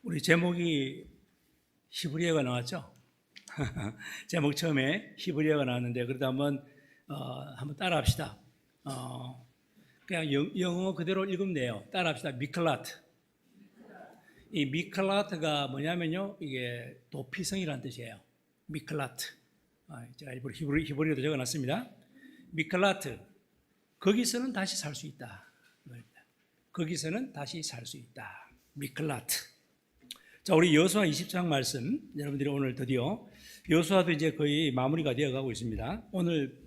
우리 제목이 히브리어가 나왔죠? 제목 처음에 히브리어가 나왔는데 그러다 한번 따라합시다. 그냥 영어 그대로 읽으면 돼요. 따라합시다. 미클라트. 이 미클라트가 뭐냐면요, 이게 도피성이라는 뜻이에요. 미클라트. 제가 일부러 히브리어도 적어놨습니다. 미클라트. 거기서는 다시 살 수 있다. 거기서는 다시 살 수 있다. 미클라트. 자, 우리 여호수아 20장 말씀, 여러분들이 오늘 드디어 여호수아도 이제 거의 마무리가 되어 가고 있습니다. 오늘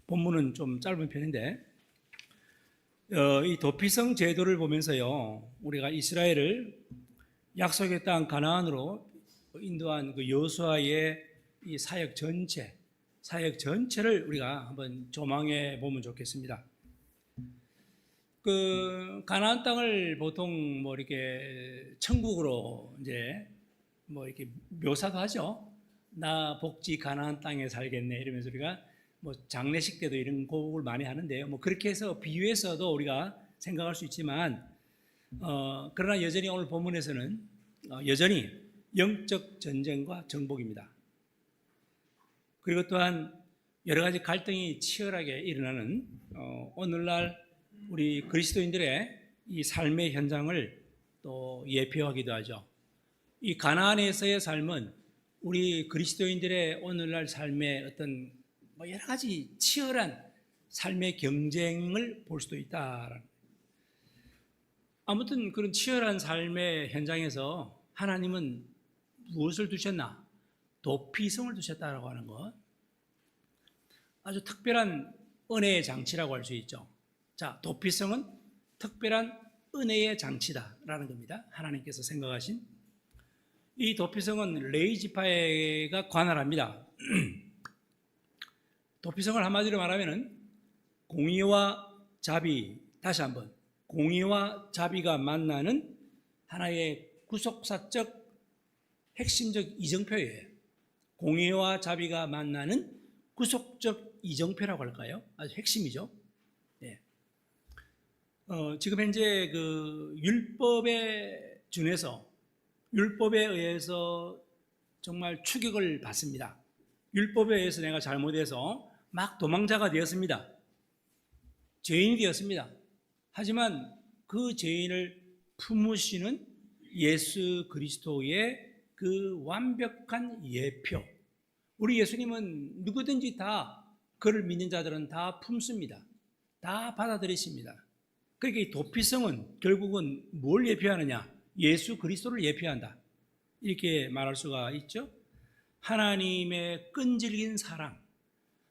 본문은 좀 짧은 편인데, 이 도피성 제도를 보면서요, 우리가 이스라엘을 약속의 땅 가나안으로 인도한 그 여호수아의 이 사역 전체를 우리가 한번 조망해 보면 좋겠습니다. 그 가나안 땅을 보통 뭐 이렇게 천국으로 이제 뭐 이렇게 묘사도 하죠. 나 복지 가나안 땅에 살겠네 이러면서 우리가 뭐 장례식 때도 이런 고백을 많이 하는데요. 뭐 그렇게 해서 비유해서도 우리가 생각할 수 있지만, 그러나 여전히 오늘 본문에서는 여전히 영적 전쟁과 정복입니다. 그리고 또한 여러 가지 갈등이 치열하게 일어나는 오늘날 우리 그리스도인들의 이 삶의 현장을 또 예표하기도 하죠. 이 가나안에서의 삶은 우리 그리스도인들의 오늘날 삶의 어떤 여러 가지 치열한 삶의 경쟁을 볼 수도 있다. 아무튼 그런 치열한 삶의 현장에서 하나님은 무엇을 두셨나? 도피성을 두셨다라고 하는 것. 아주 특별한 은혜의 장치라고 할 수 있죠. 자, 도피성은 특별한 은혜의 장치다라는 겁니다. 하나님께서 생각하신 이 도피성은 레위 지파가 관할합니다. 도피성을 한마디로 말하면은 공의와 자비, 다시 한번 공의와 자비가 만나는 하나의 구속사적 핵심적 이정표예요. 공의와 자비가 만나는 구속적 이정표라고 할까요? 아주 핵심이죠. 네. 지금 현재 그 율법에 준해서 율법에 의해서 정말 추격을 받습니다. 율법에 의해서 내가 잘못해서 막 도망자가 되었습니다. 죄인이 되었습니다. 하지만 그 죄인을 품으시는 예수 그리스도의 그 완벽한 예표. 우리 예수님은 누구든지 다 그를 믿는 자들은 다 품습니다. 다 받아들이십니다. 그러니까 이 도피성은 결국은 뭘 예표하느냐? 예수 그리스도를 예표한다. 이렇게 말할 수가 있죠. 하나님의 끈질긴 사랑,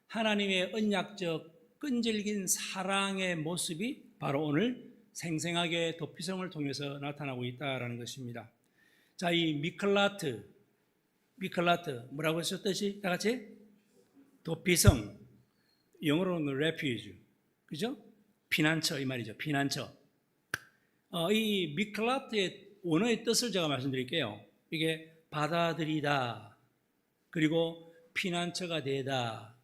하나님의 언약적 끈질긴 사랑의 모습이 바로 오늘 생생하게 도피성을 통해서 나타나고 있다는 것입니다. 자, 이 미클라트 뭐라고 하셨듯이 다 같이 도피성, 영어로는 refuge, 그죠? 피난처 이 말이죠. 피난처. 이 미클라트의 원어의 뜻을 제가 말씀드릴게요. 이게 받아들이다, 그리고 피난처가 되다.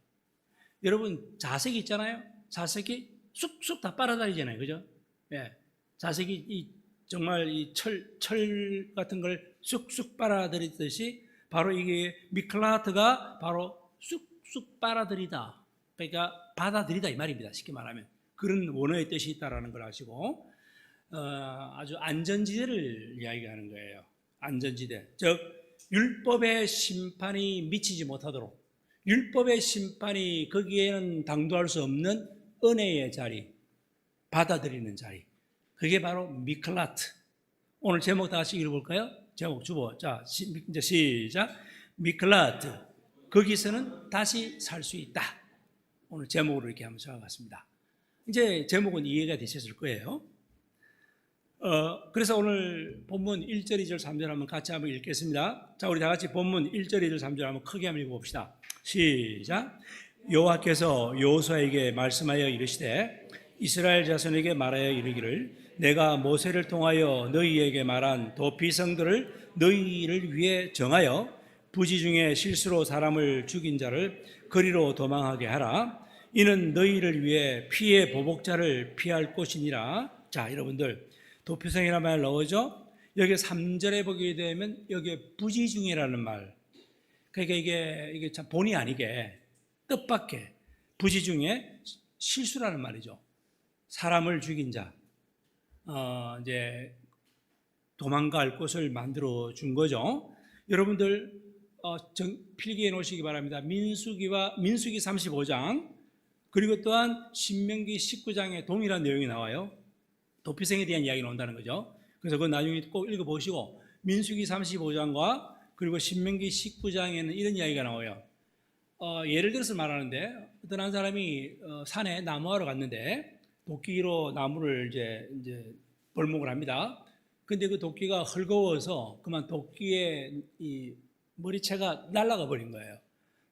여러분 자석이 있잖아요. 자석이 쑥쑥 다 빨아다니잖아요, 그죠? 예, 자석이 정말 이 철 같은 걸 쑥쑥 빨아들이듯이 바로 이게 미클라트가 바로 쑥쑥 빨아들이다. 그러니까 받아들이다 이 말입니다. 쉽게 말하면 그런 원어의 뜻이 있다라는 걸 아시고, 아주 안전지대를 이야기하는 거예요. 안전지대, 즉 율법의 심판이 미치지 못하도록, 율법의 심판이 거기에는 당도할 수 없는 은혜의 자리, 받아들이는 자리, 그게 바로 미클라트. 오늘 제목 다 같이 읽어볼까요? 제목 주보. 자, 이제 시작. 미클라트. 거기서는 다시 살 수 있다. 오늘 제목으로 이렇게 한번 적어봤습니다. 이제 제목은 이해가 되셨을 거예요. 그래서 오늘 본문 1절, 2절, 3절 한번 같이 한번 읽겠습니다. 자, 우리 다 같이 본문 1절, 2절, 3절 한번 크게 한번 읽어봅시다. 시작. 여호와께서 여호수아에게 말씀하여 이르시되 이스라엘 자손에게 말하여 이르기를 내가 모세를 통하여 너희에게 말한 도피성들을 너희를 위해 정하여 부지 중에 실수로 사람을 죽인 자를 거리로 도망하게 하라. 이는 너희를 위해 피의 보복자를 피할 곳이니라. 자, 여러분들 도피성이라는 말 나오죠? 여기 3절에 보게 되면 여기에 부지중해라는 말. 그러니까 이게 참 본의 아니게 뜻밖의 부지중해 실수라는 말이죠. 사람을 죽인 자, 이제 도망갈 곳을 만들어 준 거죠. 여러분들 필기해 놓으시기 바랍니다. 민수기 35장 그리고 또한 신명기 19장에 동일한 내용이 나와요. 도피성에 대한 이야기가 나온다는 거죠. 그래서 그건 나중에 꼭 읽어보시고 민수기 35장과 그리고 신명기 19장에는 이런 이야기가 나와요. 예를 들어서 말하는데 어떤 한 사람이 산에 나무하러 갔는데 도끼로 나무를 이제 벌목을 합니다. 근데 그 도끼가 헐거워서 그만 도끼의 이 머리채가 날아가 버린 거예요.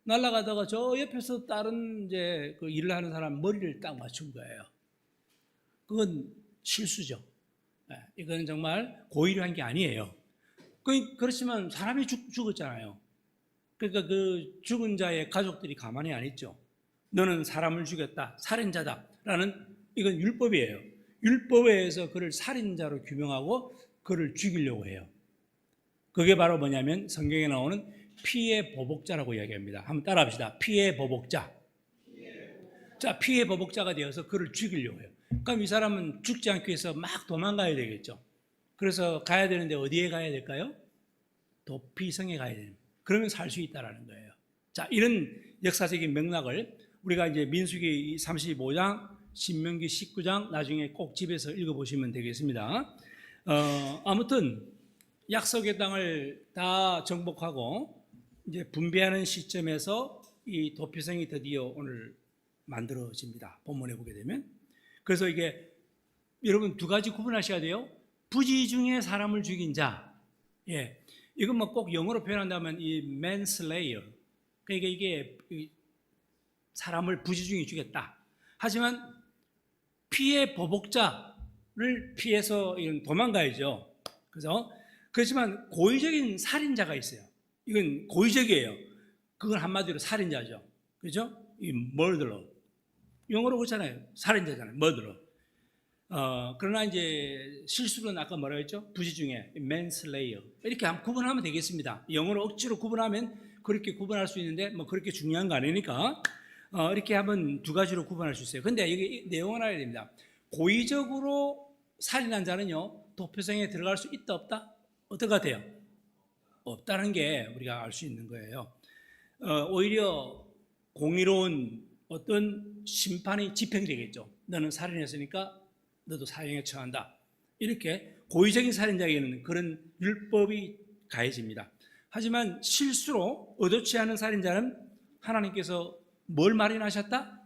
날아가다가 저 옆에서 다른 이제 그 일을 하는 사람 머리를 딱 맞춘 거예요. 그건 실수죠. 이건 정말 고의로 한 게 아니에요. 그렇지만 사람이 죽었잖아요. 그러니까 그 죽은 자의 가족들이 가만히 안 있죠. 너는 사람을 죽였다, 살인자다라는 이건 율법이에요. 율법에 의해서 그를 살인자로 규명하고 그를 죽이려고 해요. 그게 바로 뭐냐면 성경에 나오는 피의 보복자라고 이야기합니다. 한번 따라합시다. 피의 보복자. 자, 피의 보복자가 되어서 그를 죽이려고 해요. 그럼 이 사람은 죽지 않기 위해서 막 도망가야 되겠죠. 그래서 가야 되는데 어디에 가야 될까요? 도피성에 가야 됩니다. 그러면 살 수 있다라는 거예요. 자, 이런 역사적인 맥락을 우리가 이제 민수기 35장, 신명기 19장 나중에 꼭 집에서 읽어보시면 되겠습니다. 아무튼 약속의 땅을 다 정복하고 이제 분배하는 시점에서 이 도피성이 드디어 오늘 만들어집니다. 본문에 보게 되면. 그래서 이게 여러분 두 가지 구분하셔야 돼요. 부지 중에 사람을 죽인 자. 예. 이건 뭐 꼭 영어로 표현한다면 이 manslayer. 그러니까 이게 사람을 부지 중에 죽였다. 하지만 피해 보복자를 피해서 도망가야죠. 그렇지만 고의적인 살인자가 있어요. 이건 고의적이에요. 그건 한마디로 살인자죠. 그죠? 이 murderer. 영어로 그렇잖아요. 살인자잖아요. murderer. 그러나 이제 실수로는 아까 뭐라고 했죠? 부지 중에 manslayer. 이렇게 구분하면 되겠습니다. 영어로 억지로 구분하면 그렇게 구분할 수 있는데 뭐 그렇게 중요한 거 아니니까 이렇게 하면 두 가지로 구분할 수 있어요. 근데 이게 내용을 알아야 됩니다. 고의적으로 살인한 자는요, 도피성에 들어갈 수 있다 없다? 어떨 것 같아요? 없다는 게 우리가 알 수 있는 거예요. 오히려 공의로운 어떤 심판이 집행되겠죠. 너는 살인했으니까 너도 사형에 처한다. 이렇게 고의적인 살인자에게는 그런 율법이 가해집니다. 하지만 실수로 의도치 않은 살인자는 하나님께서 뭘 마련하셨다?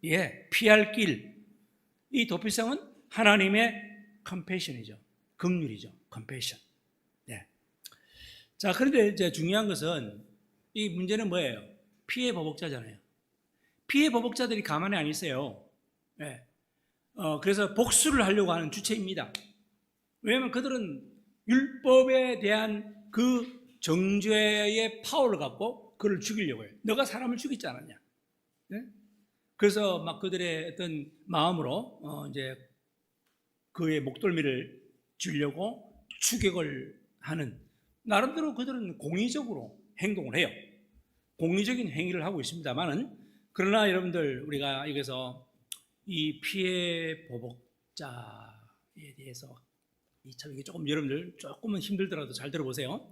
예, 피할 길. 이 도피성은 하나님의 컴패션이죠. 긍휼이죠. 컴패션. 네. 자, 그런데 이제 중요한 것은 이 문제는 뭐예요? 피해 보복자잖아요. 피해 보복자들이 가만히 안 있어요. 네. 그래서 복수를 하려고 하는 주체입니다. 왜냐하면 그들은 율법에 대한 그 정죄의 파워를 갖고 그를 죽이려고 해요. 너가 사람을 죽이지 않았냐? 네? 그래서 막 그들의 어떤 마음으로 이제 그의 목덜미를 주려고 추격을 하는, 나름대로 그들은 공의적으로 행동을 해요. 공의적인 행위를 하고 있습니다만은, 그러나 여러분들 우리가 여기서 이 피해 보복자에 대해서 참 이게 조금 여러분들 조금은 힘들더라도 잘 들어보세요.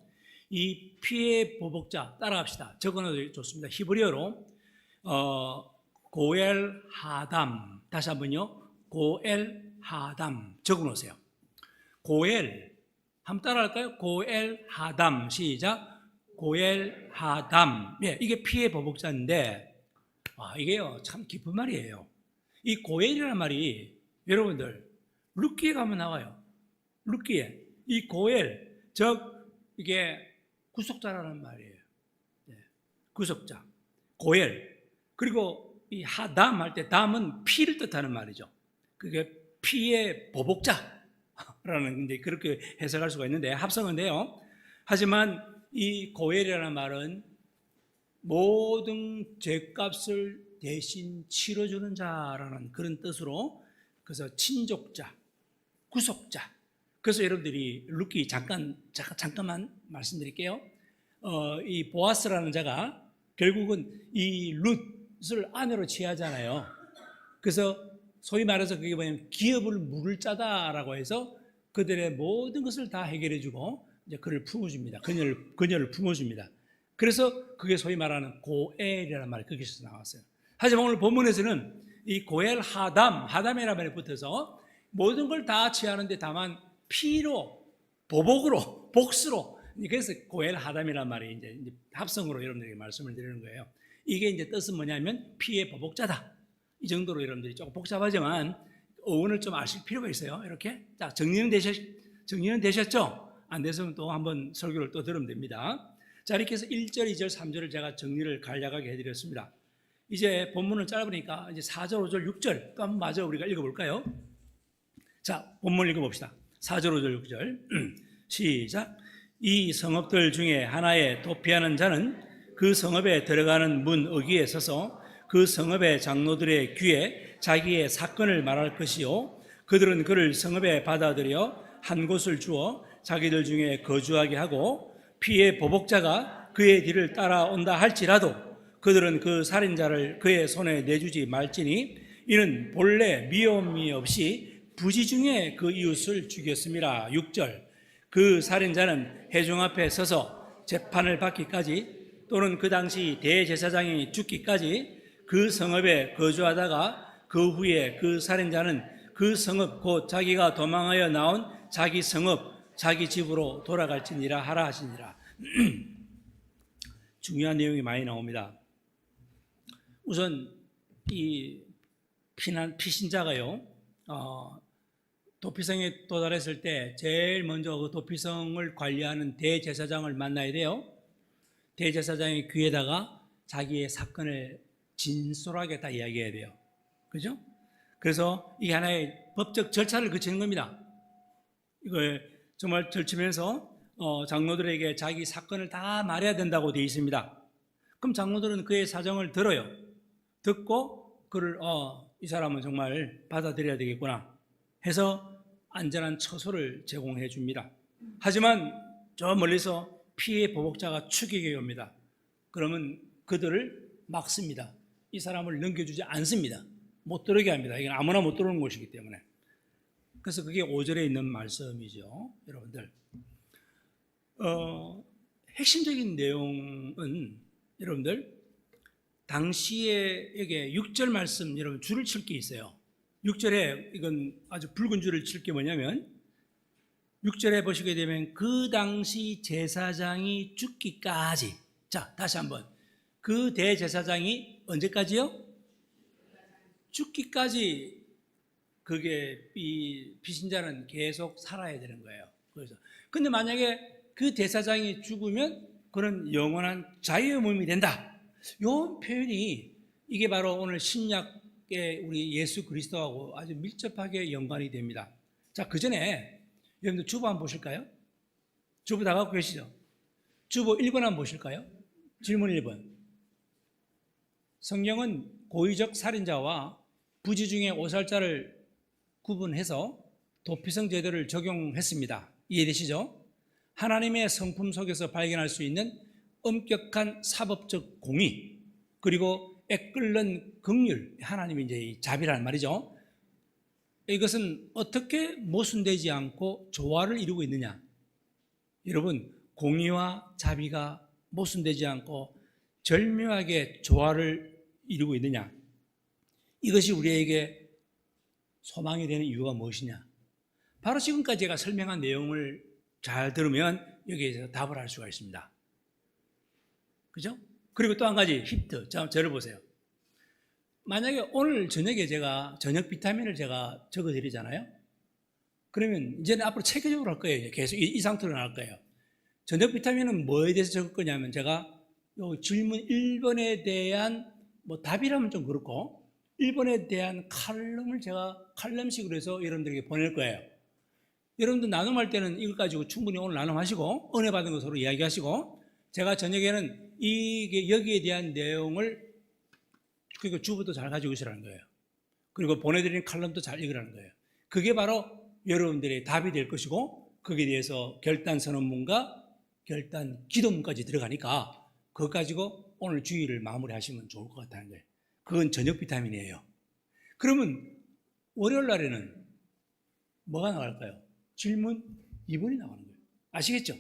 이 피해 보복자 따라합시다. 적어놔도 좋습니다. 히브리어로 고엘 하담, 다시 한번요. 고엘 하담 적어놓으세요. 고엘 한번 따라할까요? 고엘 하담. 시작. 고엘 하담. 예, 이게 피해 보복자인데 이게요 참 깊은 말이에요. 이 고엘이라는 말이 여러분들 룻기에 가면 나와요. 룻기에 이 고엘 즉 이게 구속자라는 말이에요. 네. 구속자 고엘. 그리고 이 하담 할 때 담은 피를 뜻하는 말이죠. 그게 피의 보복자라는 이제 그렇게 해석할 수가 있는데 합성인데요. 하지만 이 고엘이라는 말은 모든 죄값을 대신 치러주는 자라는 그런 뜻으로, 그래서 친족자, 구속자, 그래서 여러분들이 룻기 잠깐만 말씀드릴게요. 이 보아스라는 자가 결국은 이 룻을 아내로 취하잖아요. 그래서 소위 말해서 그게 뭐냐면 기업을 물을 짜다라고 해서 그들의 모든 것을 다 해결해주고 이제 그를 품어줍니다. 그녀를 품어줍니다. 그래서 그게 소위 말하는 고엘이라는 말이 거기서 나왔어요. 하지만 오늘 본문에서는 이 고엘 하담이라는 말이 붙어서 모든 걸 다 취하는데 다만 피로, 보복으로, 복수로, 그래서 고엘 하담이라는 말이 이제 합성으로 여러분들에게 말씀을 드리는 거예요. 이게 이제 뜻은 뭐냐면 피의 보복자다. 이 정도로 여러분들이 조금 복잡하지만 어원을 좀 아실 필요가 있어요. 이렇게. 자, 정리는 되셨죠? 안 됐으면 또 한번 설교를 또 들으면 됩니다. 자, 이렇게 해서 1절, 2절, 3절을 제가 정리를 간략하게 해드렸습니다. 이제 본문은 짧으니까 이제 4절, 5절, 6절 또 한번 마저 우리가 읽어볼까요? 자, 본문 읽어봅시다. 4절, 5절, 6절 시작. 이 성읍들 중에 하나에 도피하는 자는 그 성읍에 들어가는 문 어귀에 서서 그 성읍의 장로들의 귀에 자기의 사건을 말할 것이요 그들은 그를 성읍에 받아들여 한 곳을 주어 자기들 중에 거주하게 하고 피의 보복자가 그의 뒤를 따라온다 할지라도 그들은 그 살인자를 그의 손에 내주지 말지니 이는 본래 미움이 없이 부지중에 그 이웃을 죽였습니다. 6절 그 살인자는 회중 앞에 서서 재판을 받기까지 또는 그 당시 대제사장이 죽기까지 그 성읍에 거주하다가 그 후에 그 살인자는 그 성읍 곧 자기가 도망하여 나온 자기 성읍 자기 집으로 돌아갈지니라 하라 하시니라. 중요한 내용이 많이 나옵니다. 우선 이 피신자가요 도피성에 도달했을 때 제일 먼저 그 도피성을 관리하는 대제사장을 만나야 돼요. 대제사장의 귀에다가 자기의 사건을 진솔하게 다 이야기해야 돼요. 그죠? 그래서 이게 하나의 법적 절차를 거치는 겁니다. 이걸 정말 절치면서 장로들에게 자기 사건을 다 말해야 된다고 되어 있습니다. 그럼 장로들은 그의 사정을 들어요. 듣고 그를 이 사람은 정말 받아들여야 되겠구나 해서 안전한 처소를 제공해 줍니다. 하지만 저 멀리서 피해 보복자가 추격해 옵니다. 그러면 그들을 막습니다. 이 사람을 넘겨주지 않습니다. 못 들어오게 합니다. 이건 아무나 못 들어오는 곳이기 때문에. 그래서 그게 5절에 있는 말씀이죠. 여러분들 핵심적인 내용은 여러분들 당시에 이게 6절 말씀 여러분 줄을 칠 게 있어요. 6절에 이건 아주 붉은 줄을 칠 게 뭐냐면 6절에 보시게 되면 그 당시 제사장이 죽기까지. 자, 다시 한번 그 대제사장이 언제까지요? 죽기까지 그게 이 피신자는 계속 살아야 되는 거예요. 그래서 근데 만약에 그 대사장이 죽으면 그는 영원한 자유의 몸이 된다. 이 표현이 이게 바로 오늘 신약의 우리 예수 그리스도하고 아주 밀접하게 연관이 됩니다. 자, 그 전에 여러분들 주보 한번 보실까요? 주보 다 갖고 계시죠? 주보 1번 한번 보실까요? 질문 1번. 성경은 고의적 살인자와 부지 중에 오살자를 구분해서 도피성 제도를 적용했습니다. 이해되시죠? 하나님의 성품 속에서 발견할 수 있는 엄격한 사법적 공의 그리고 애끓는 긍휼, 하나님이 이제 이 자비라는 말이죠. 이것은 어떻게 모순되지 않고 조화를 이루고 있느냐? 여러분, 공의와 자비가 모순되지 않고 절묘하게 조화를 이루고 있느냐? 이것이 우리에게 소망이 되는 이유가 무엇이냐? 바로 지금까지 제가 설명한 내용을 잘 들으면 여기에서 답을 할 수가 있습니다. 그죠? 그리고 또 한 가지 힌트. 자, 저를 보세요. 만약에 오늘 저녁에 제가 저녁 비타민을 제가 적어드리잖아요. 그러면 이제는 앞으로 체계적으로 할 거예요. 계속 이 상태로 나갈 거예요. 저녁 비타민은 뭐에 대해서 적을 거냐면 제가 요 질문 1번에 대한 뭐 답이라면 좀 그렇고 1번에 대한 칼럼을 제가 칼럼식으로 해서 여러분들에게 보낼 거예요. 여러분들 나눔할 때는 이걸 가지고 충분히 오늘 나눔하시고 은혜 받은 것으로 이야기하시고 제가 저녁에는 이게 여기에 대한 내용을 그리고 주부도 잘 가지고 있으라는 거예요. 그리고 보내드리는 칼럼도 잘 읽으라는 거예요. 그게 바로 여러분들의 답이 될 것이고 거기에 대해서 결단 선언문과 결단 기도문까지 들어가니까 그거 가지고 오늘 주일을 마무리하시면 좋을 것 같다는 거예요. 그건 저녁 비타민이에요. 그러면 월요일 날에는 뭐가 나갈까요? 질문 2번이 나가는 거예요. 아시겠죠?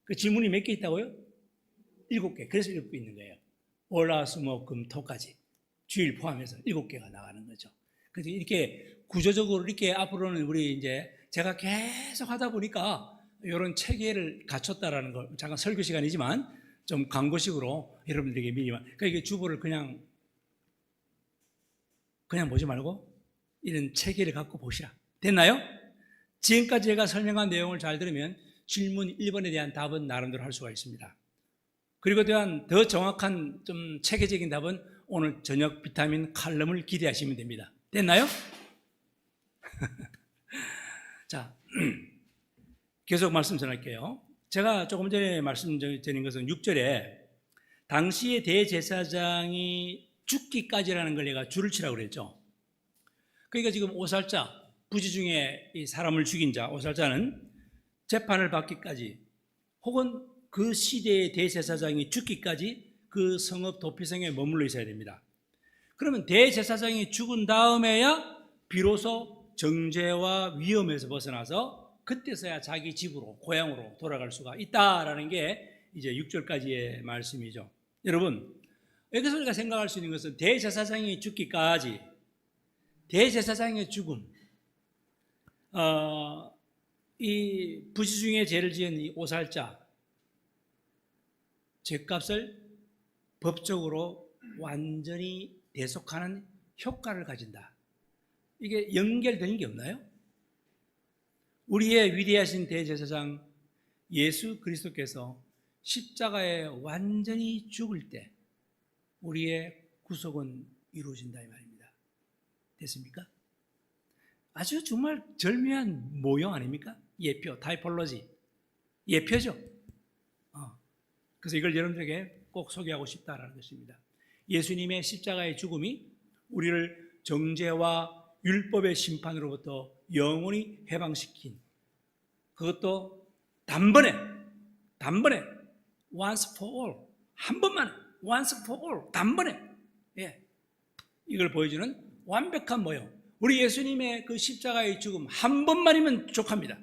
그 질문이 몇 개 있다고요? 7개. 그래서 7개 있는 거예요. 월, 수, 목, 금, 토까지 주일 포함해서 7개가 나가는 거죠. 그래서 이렇게 구조적으로 이렇게 앞으로는 우리 이제 제가 계속 하다 보니까 이런 체계를 갖췄다라는 걸 잠깐 설교 시간이지만 좀 광고식으로 여러분들에게 미리만. 그러니까 이게 주보를 그냥 보지 말고 이런 체계를 갖고 보시라. 됐나요? 지금까지 제가 설명한 내용을 잘 들으면 질문 1번에 대한 답은 나름대로 할 수가 있습니다. 그리고 대한 더 정확한 좀 체계적인 답은 오늘 저녁 비타민 칼럼을 기대하시면 됩니다. 됐나요? 자, 계속 말씀 전할게요. 제가 조금 전에 말씀드린 것은 6절에 당시의 대제사장이 죽기까지라는 걸 내가 줄을 치라고 그랬죠. 그러니까 지금 오살자, 부지 중에 이 사람을 죽인 자, 오살자는 재판을 받기까지 혹은 그 시대의 대제사장이 죽기까지 그 성읍 도피성에 머물러 있어야 됩니다. 그러면 대제사장이 죽은 다음에야 비로소 정죄와 위험에서 벗어나서 그때서야 자기 집으로 고향으로 돌아갈 수가 있다라는 게 이제 6절까지의 말씀이죠. 여러분, 여기서 우리가 생각할 수 있는 것은 대제사장이 죽기까지 대제사장의 죽음, 이 부지 중에 죄를 지은 이 오살자 죄값을 법적으로 완전히 대속하는 효과를 가진다. 이게 연결되는 게 없나요? 우리의 위대하신 대제사장 예수 그리스도께서 십자가에 완전히 죽을 때 우리의 구속은 이루어진다 이 말입니다. 됐습니까? 아주 정말 절묘한 모형 아닙니까? 예표, 타이폴로지. 예표죠. 그래서 이걸 여러분들에게 꼭 소개하고 싶다라는 것입니다. 예수님의 십자가의 죽음이 우리를 정죄와 율법의 심판으로부터 영원히 해방시킨, 그것도 단번에 once for all, 한 번만 once for all, 단번에 이걸 보여주는 완벽한 모형. 우리 예수님의 그 십자가의 죽음 한 번만이면 족합니다.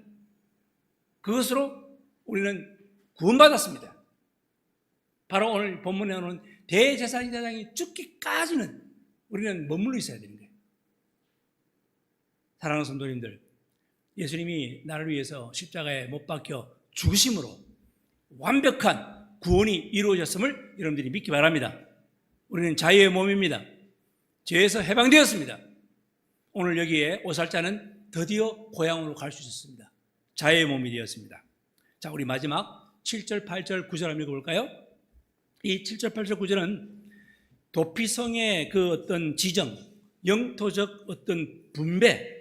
그것으로 우리는 구원받았습니다. 바로 오늘 본문에 오는 대제사장이 죽기까지는 우리는 머물러 있어야 되는 거예요. 사랑하는 성도님들, 예수님이 나를 위해서 십자가에 못 박혀 죽으심으로 완벽한 구원이 이루어졌음을 여러분들이 믿기 바랍니다. 우리는 자유의 몸입니다. 죄에서 해방되었습니다. 오늘 여기에 오살자는 드디어 고향으로 갈 수 있었습니다. 자유의 몸이 되었습니다. 자, 우리 마지막 7절, 8절, 9절 한번 읽어볼까요? 이 7절, 8절, 9절은 도피성의 그 어떤 지정, 영토적 어떤 분배,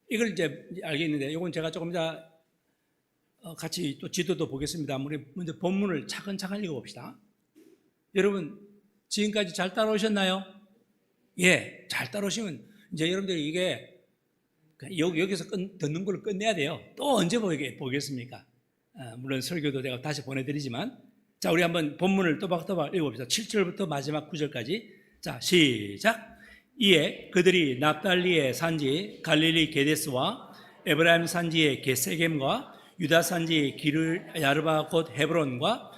이걸 이제 알겠는데, 이건 제가 조금 더 같이 또 지도도 보겠습니다. 우리 먼저 본문을 차근차근 읽어봅시다. 여러분, 지금까지 잘 따라오셨나요? 예, 잘 따라오시면 이제 여러분들이 이게 여기서 듣는 걸 끝내야 돼요. 또 언제 보겠습니까? 물론 설교도 내가 다시 보내드리지만, 자, 우리 한번 본문을 또박또박 읽어봅시다. 7절부터 마지막 9절까지. 자, 시작. 이에 그들이 납달리의 산지 갈릴리 게데스와 에브라임 산지의 게세겜과 유다 산지 기르 야르바 곧 헤브론과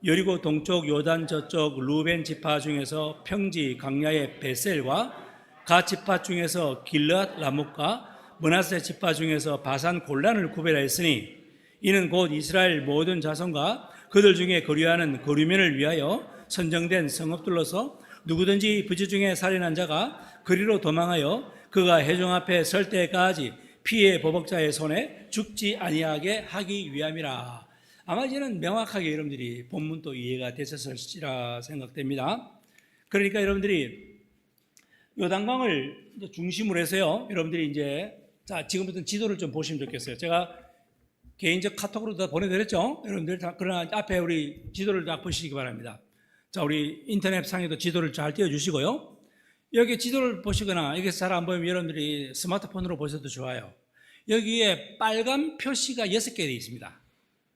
여리고 동쪽 요단 저쪽 루벤 지파 중에서 평지 강야의 베셀과 가 지파 중에서 길르앗 라묵과 므낫세 지파 중에서 바산 골란을 구별하였으니 이는 곧 이스라엘 모든 자손과 그들 중에 거류하는 거류민을 위하여 선정된 성읍들로서 누구든지 부지 중에 살인한 자가 그리로 도망하여 그가 회중 앞에 설 때까지 피해 보복자의 손에 죽지 아니하게 하기 위함이라. 아마 이제는 명확하게 여러분들이 본문도 이해가 되셨을지라 생각됩니다. 그러니까 여러분들이 요단강을 중심으로 해서요, 여러분들이 이제 자, 지금부터 지도를 좀 보시면 좋겠어요. 제가 개인적 카톡으로 다 보내드렸죠. 여러분들 다, 그러나 앞에 우리 지도를 딱 보시기 바랍니다. 자, 우리 인터넷 상에도 지도를 잘 띄워주시고요. 여기 지도를 보시거나 여기서 잘 안 보이면 여러분들이 스마트폰으로 보셔도 좋아요. 여기에 빨간 표시가 6개 되어 있습니다.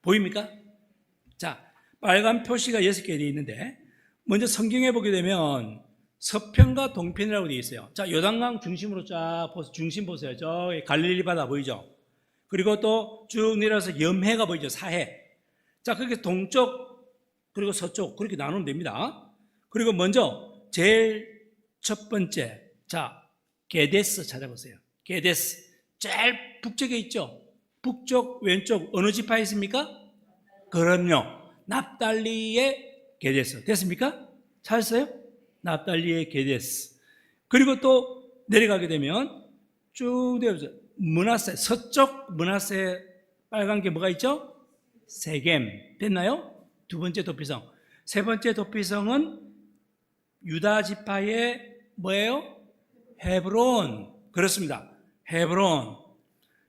보입니까? 자, 빨간 표시가 6개 되어 있는데, 먼저 성경에 보게 되면 서편과 동편이라고 되어 있어요. 자, 요단강 중심으로 쫙 중심 보세요. 저기 갈릴리 바다 보이죠? 그리고 또 쭉 내려서 염해가 보이죠? 사해. 자, 그렇게 동쪽 그리고 서쪽 그렇게 나누면 됩니다. 그리고 먼저 제일 첫 번째, 자, 게데스 찾아보세요. 게데스 제일 북쪽에 있죠? 북쪽 왼쪽 어느 지파에 있습니까? 그럼요, 납달리의 게데스. 됐습니까? 찾았어요? 납달리의 게데스. 그리고 또 내려가게 되면 쭉 내려서 므낫세, 서쪽 므낫세 빨간 게 뭐가 있죠? 세겜. 됐나요? 두 번째 도피성. 세 번째 도피성은 유다 지파의 뭐예요? 헤브론. 그렇습니다. 헤브론.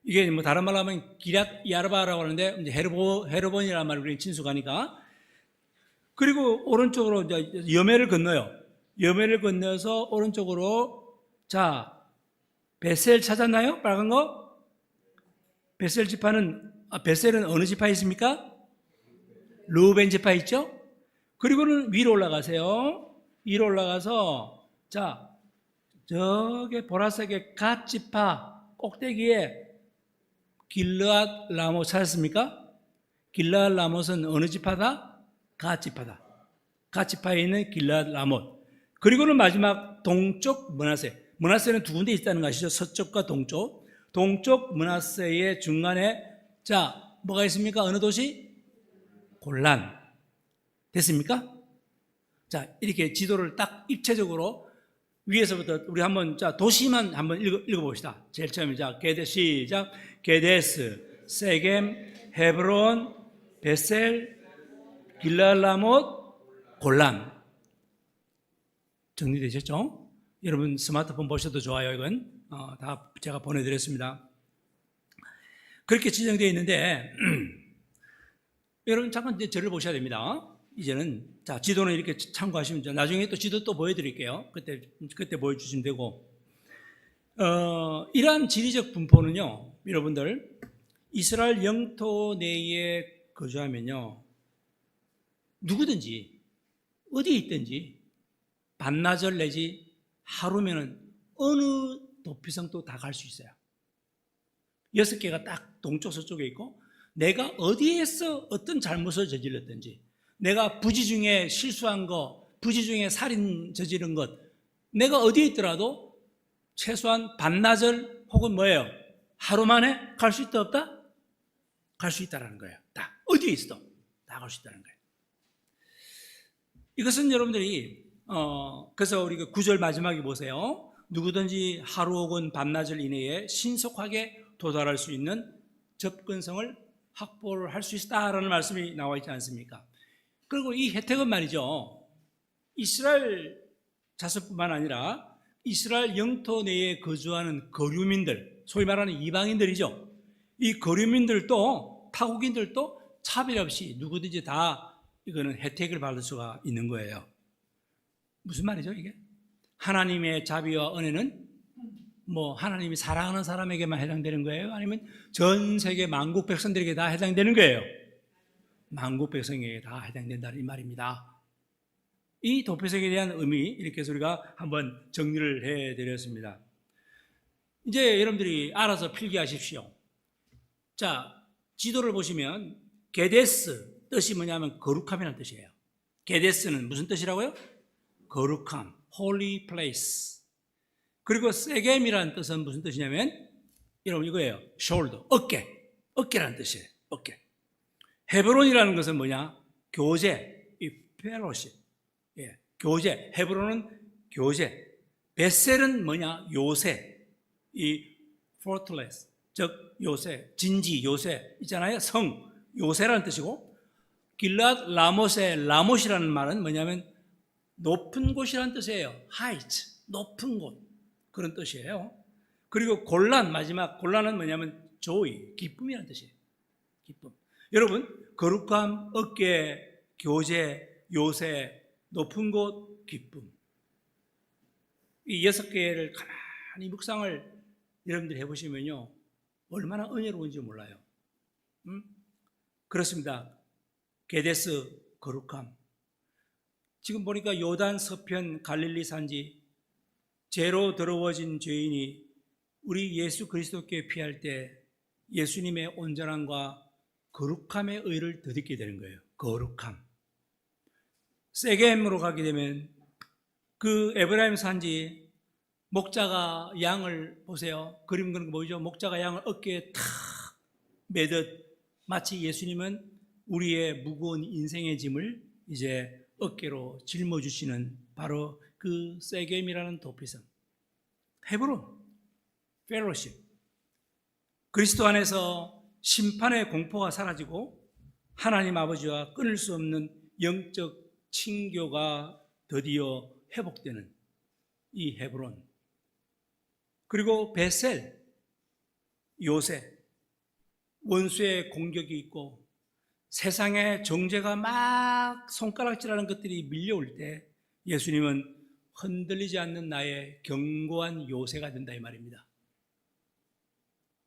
이게 뭐 다른 말로 하면 기럇 야르바라고 하는데 이제 헤르본이라는 말을 우리 친숙하니까. 그리고 오른쪽으로 이제 여매를 건너요. 여매를 건너서 오른쪽으로, 자, 베셀 찾았나요? 빨간 거? 베셀 지파는, 베셀은 어느 지파에 있습니까? 르우벤 지파 있죠? 그리고는 위로 올라가세요. 위로 올라가서, 자, 저게 보라색의 갓 지파 꼭대기에 길르앗 라못 찾았습니까? 길르앗 라못은 어느 지파다? 갓 지파다. 갓 지파에 있는 길르앗 라못. 그리고는 마지막 동쪽 므낫세. 므낫세는 두 군데 있다는 거 아시죠? 서쪽과 동쪽. 동쪽 므낫세의 중간에, 자, 뭐가 있습니까? 어느 도시? 골란. 됐습니까? 자, 이렇게 지도를 딱 입체적으로 위에서부터 우리 한번, 자, 도시만 한번 읽어봅시다. 제일 처음에, 자, 게데스, 시작. 게데스, 세겜, 헤브론, 베셀, 길르앗 라못, 골란. 정리되셨죠? 여러분 스마트폰 보셔도 좋아요. 이건 다 제가 보내드렸습니다. 그렇게 지정되어 있는데 여러분 잠깐 이제 저를 보셔야 됩니다. 이제는, 자, 지도는 이렇게 참고하시면 돼요. 나중에 또 지도 또 보여드릴게요. 그때 보여주시면 되고, 이러한 지리적 분포는요, 여러분들, 이스라엘 영토 내에 거주하면요, 누구든지 어디에 있든지 반나절 내지 하루면은 어느 도피성도 다 갈 수 있어요. 6개가 딱 동쪽 서쪽에 있고, 내가 어디에서 어떤 잘못을 저질렀든지, 내가 부지 중에 실수한 거, 부지 중에 살인 저지른 것, 내가 어디에 있더라도 최소한 반나절 혹은 뭐예요? 하루 만에 갈 수 있다 없다? 갈 수 있다라는 거예요. 다 어디에 있어도 다 갈 수 있다는 거예요. 이것은 여러분들이 그래서 우리 그 9절 마지막에 보세요. 누구든지 하루 혹은 반나절 이내에 신속하게 도달할 수 있는 접근성을 확보를 할 수 있다라는 말씀이 나와 있지 않습니까? 그리고 이 혜택은 말이죠, 이스라엘 자손뿐만 아니라 이스라엘 영토 내에 거주하는 거류민들, 소위 말하는 이방인들이죠. 이 거류민들도, 타국인들도 차별 없이 누구든지 다 이거는 혜택을 받을 수가 있는 거예요. 무슨 말이죠, 이게? 하나님의 자비와 은혜는 뭐 하나님이 사랑하는 사람에게만 해당되는 거예요? 아니면 전 세계 만국 백성들에게 다 해당되는 거예요? 만국 백성에게 다 해당된다는 이 말입니다. 이 도피성에 대한 의미, 이렇게 해서 우리가 한번 정리를 해드렸습니다. 이제 여러분들이 알아서 필기하십시오. 자, 지도를 보시면 게데스 뜻이 뭐냐면 거룩함이라는 뜻이에요. 게데스는 무슨 뜻이라고요? 거룩함, holy place. 그리고 세겜이라는 뜻은 무슨 뜻이냐면, 여러분 이거예요. shoulder, 어깨라는 뜻이에요. 어깨. 헤브론이라는 것은 뭐냐? 교제, 이 fellowship. 예, 교제. 헤브론은 교제. 베셀은 뭐냐? 요새. 이 fortress, 즉 요새, 진지, 요새 있잖아요. 성, 요새라는 뜻이고, 길앗 라못의 라못이라는 말은 뭐냐면 높은 곳이라는 뜻이에요. height, 높은 곳, 그런 뜻이에요. 그리고 골란, 마지막 골란은 뭐냐면 joy, 기쁨이라는 뜻이에요. 기쁨. 여러분, 거룩함, 어깨, 교제, 요새, 높은 곳, 기쁨. 이 6개를 가만히 묵상을 여러분들이 해보시면요, 얼마나 은혜로운지 몰라요. 그렇습니다. 게데스 거룩함. 지금 보니까 요단 서편 갈릴리 산지 죄로 더러워진 죄인이 우리 예수 그리스도께 피할 때 예수님의 온전함과 거룩함의 의를 덧입게 되는 거예요. 거룩함. 세겜으로 가게 되면 그 에브라임 산지 목자가 양을 보세요. 그림 그런 거 보이죠? 목자가 양을 어깨에 탁 매듯 마치 예수님은 우리의 무거운 인생의 짐을 이제 어깨로 짊어주시는 바로 그 세겜이라는 도피성. 헤브론, 펠로십. 그리스도 안에서 심판의 공포가 사라지고 하나님 아버지와 끊을 수 없는 영적 친교가 드디어 회복되는 이 헤브론. 그리고 베셀, 요새 원수의 공격이 있고 세상의 정죄가 막 손가락질하는 것들이 밀려올 때 예수님은 흔들리지 않는 나의 견고한 요새가 된다 이 말입니다.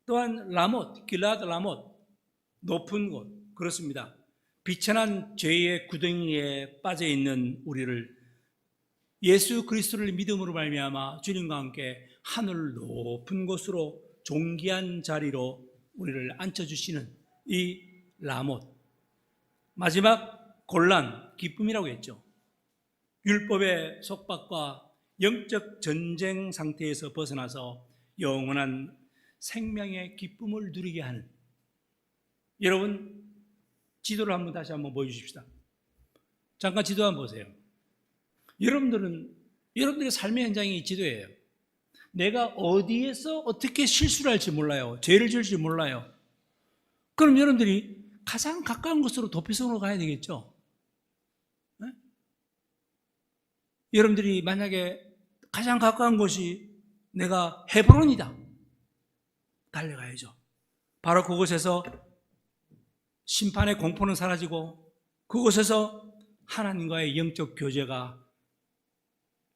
또한 라못, 길라드 라못, 높은 곳, 그렇습니다. 비천한 죄의 구덩이에 빠져있는 우리를 예수 그리스도를 믿음으로 말미암아 주님과 함께 하늘 높은 곳으로 존귀한 자리로 우리를 앉혀주시는 이 라못. 마지막 곤란, 기쁨이라고 했죠. 율법의 속박과 영적 전쟁 상태에서 벗어나서 영원한 생명의 기쁨을 누리게 하는. 여러분 지도를 한번 다시 한번 보여주십시다. 잠깐 지도 한번 보세요. 여러분들의 삶의 현장이 지도예요. 내가 어디에서 어떻게 실수를 할지 몰라요. 죄를 지을지 몰라요. 그럼 여러분들이 가장 가까운 곳으로 도피성으로 가야 되겠죠. 네? 여러분들이 만약에 가장 가까운 곳이 내가 헤브론이다. 달려가야죠. 바로 그곳에서 심판의 공포는 사라지고 그곳에서 하나님과의 영적 교제가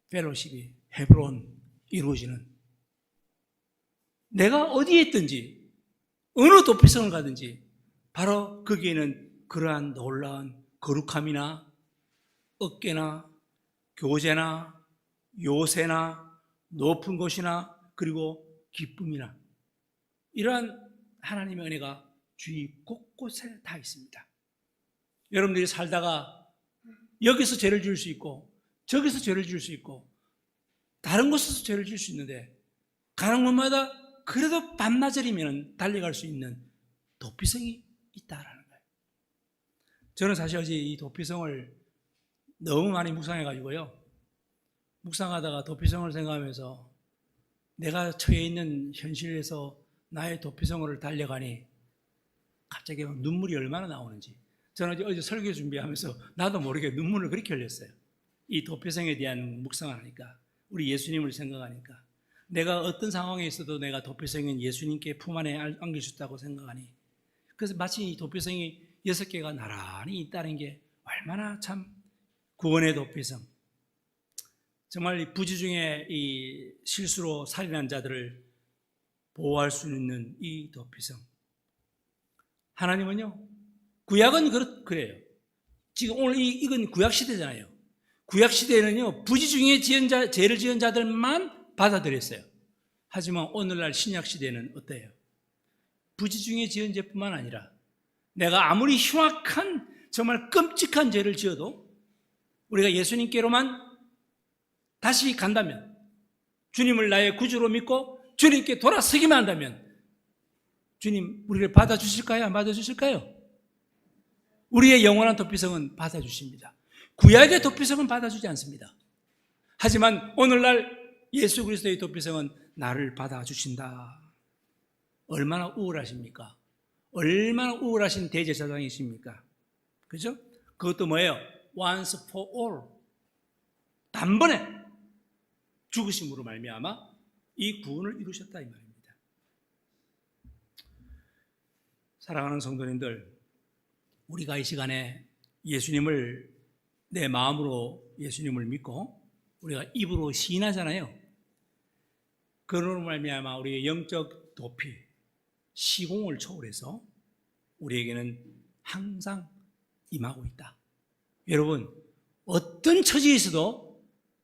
펠로십이 헤브론 이루어지는, 내가 어디에 있든지 어느 도피성을 가든지 바로 거기에는 그러한 놀라운 거룩함이나 어깨나 교제나 요새나 높은 곳이나 그리고 기쁨이나 이러한 하나님의 은혜가 주위 곳곳에 다 있습니다. 여러분들이 살다가 여기서 죄를 지을 수 있고 저기서 죄를 지을 수 있고 다른 곳에서 죄를 지을 수 있는데 가는 곳마다 그래도 밤낮이면 달려갈 수 있는 도피성이 있다라는 거예요. 저는 사실 어제 이 도피성을 너무 많이 묵상해가지고요. 묵상하다가 도피성을 생각하면서 내가 처해 있는 현실에서 나의 도피성을 달려가니 갑자기 막 눈물이 얼마나 나오는지. 저는 어제 설교 준비하면서 나도 모르게 눈물을 그렇게 흘렸어요. 이 도피성에 대한 묵상을 하니까, 우리 예수님을 생각하니까, 내가 어떤 상황에 있어도 내가 도피성인 예수님께 품 안에 안길 수 있다고 생각하니, 그래서 마치 이 도피성이 6개가 나란히 있다는 게 얼마나 참 구원의 도피성. 정말 이 부지 중에 이 실수로 살인한 자들을 보호할 수 있는 이 도피성. 하나님은요, 구약은 그래요. 지금 오늘 이건 구약 시대잖아요. 구약 시대에는요, 부지 중에 죄를 지은 자들만 받아들였어요. 하지만 오늘날 신약 시대는 어때요? 부지 중에 지은 죄뿐만 아니라 내가 아무리 흉악한 정말 끔찍한 죄를 지어도 우리가 예수님께로만 다시 간다면, 주님을 나의 구주로 믿고 주님께 돌아서기만 한다면 주님 우리를 받아주실까요? 안 받아주실까요? 우리의 영원한 도피성은 받아주십니다. 구약의 도피성은 받아주지 않습니다. 하지만 오늘날 예수 그리스도의 도피성은 나를 받아주신다. 얼마나 우월하십니까? 얼마나 우월하신 대제사장이십니까? 그죠? 그것도 뭐예요? Once for all. 단번에 죽으심으로 말미암아 이 구원을 이루셨다 이 말입니다. 사랑하는 성도님들, 우리가 이 시간에 예수님을 내 마음으로 예수님을 믿고 우리가 입으로 시인하잖아요. 그로 말미암아 우리의 영적 도피, 시공을 초월해서 우리에게는 항상 임하고 있다. 여러분, 어떤 처지에 있어도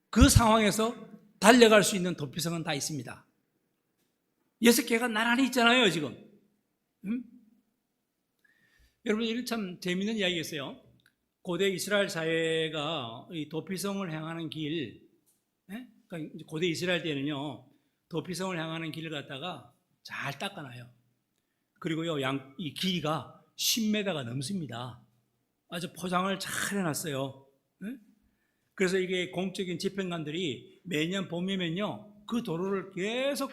그 상황에서 달려갈 수 있는 도피성은 다 있습니다. 6개가 나란히 있잖아요, 지금. 여러분, 이게 참 재미있는 이야기였어요. 고대 이스라엘 사회가 이 도피성을 향하는 길, 그러니까 고대 이스라엘 때는요, 도피성을 향하는 길을 갖다가 잘 닦아놔요. 그리고요, 이 길이가 10m가 넘습니다. 아주 포장을 잘 해놨어요. 그래서 이게 공적인 집행관들이 매년 봄이면요, 그 도로를 계속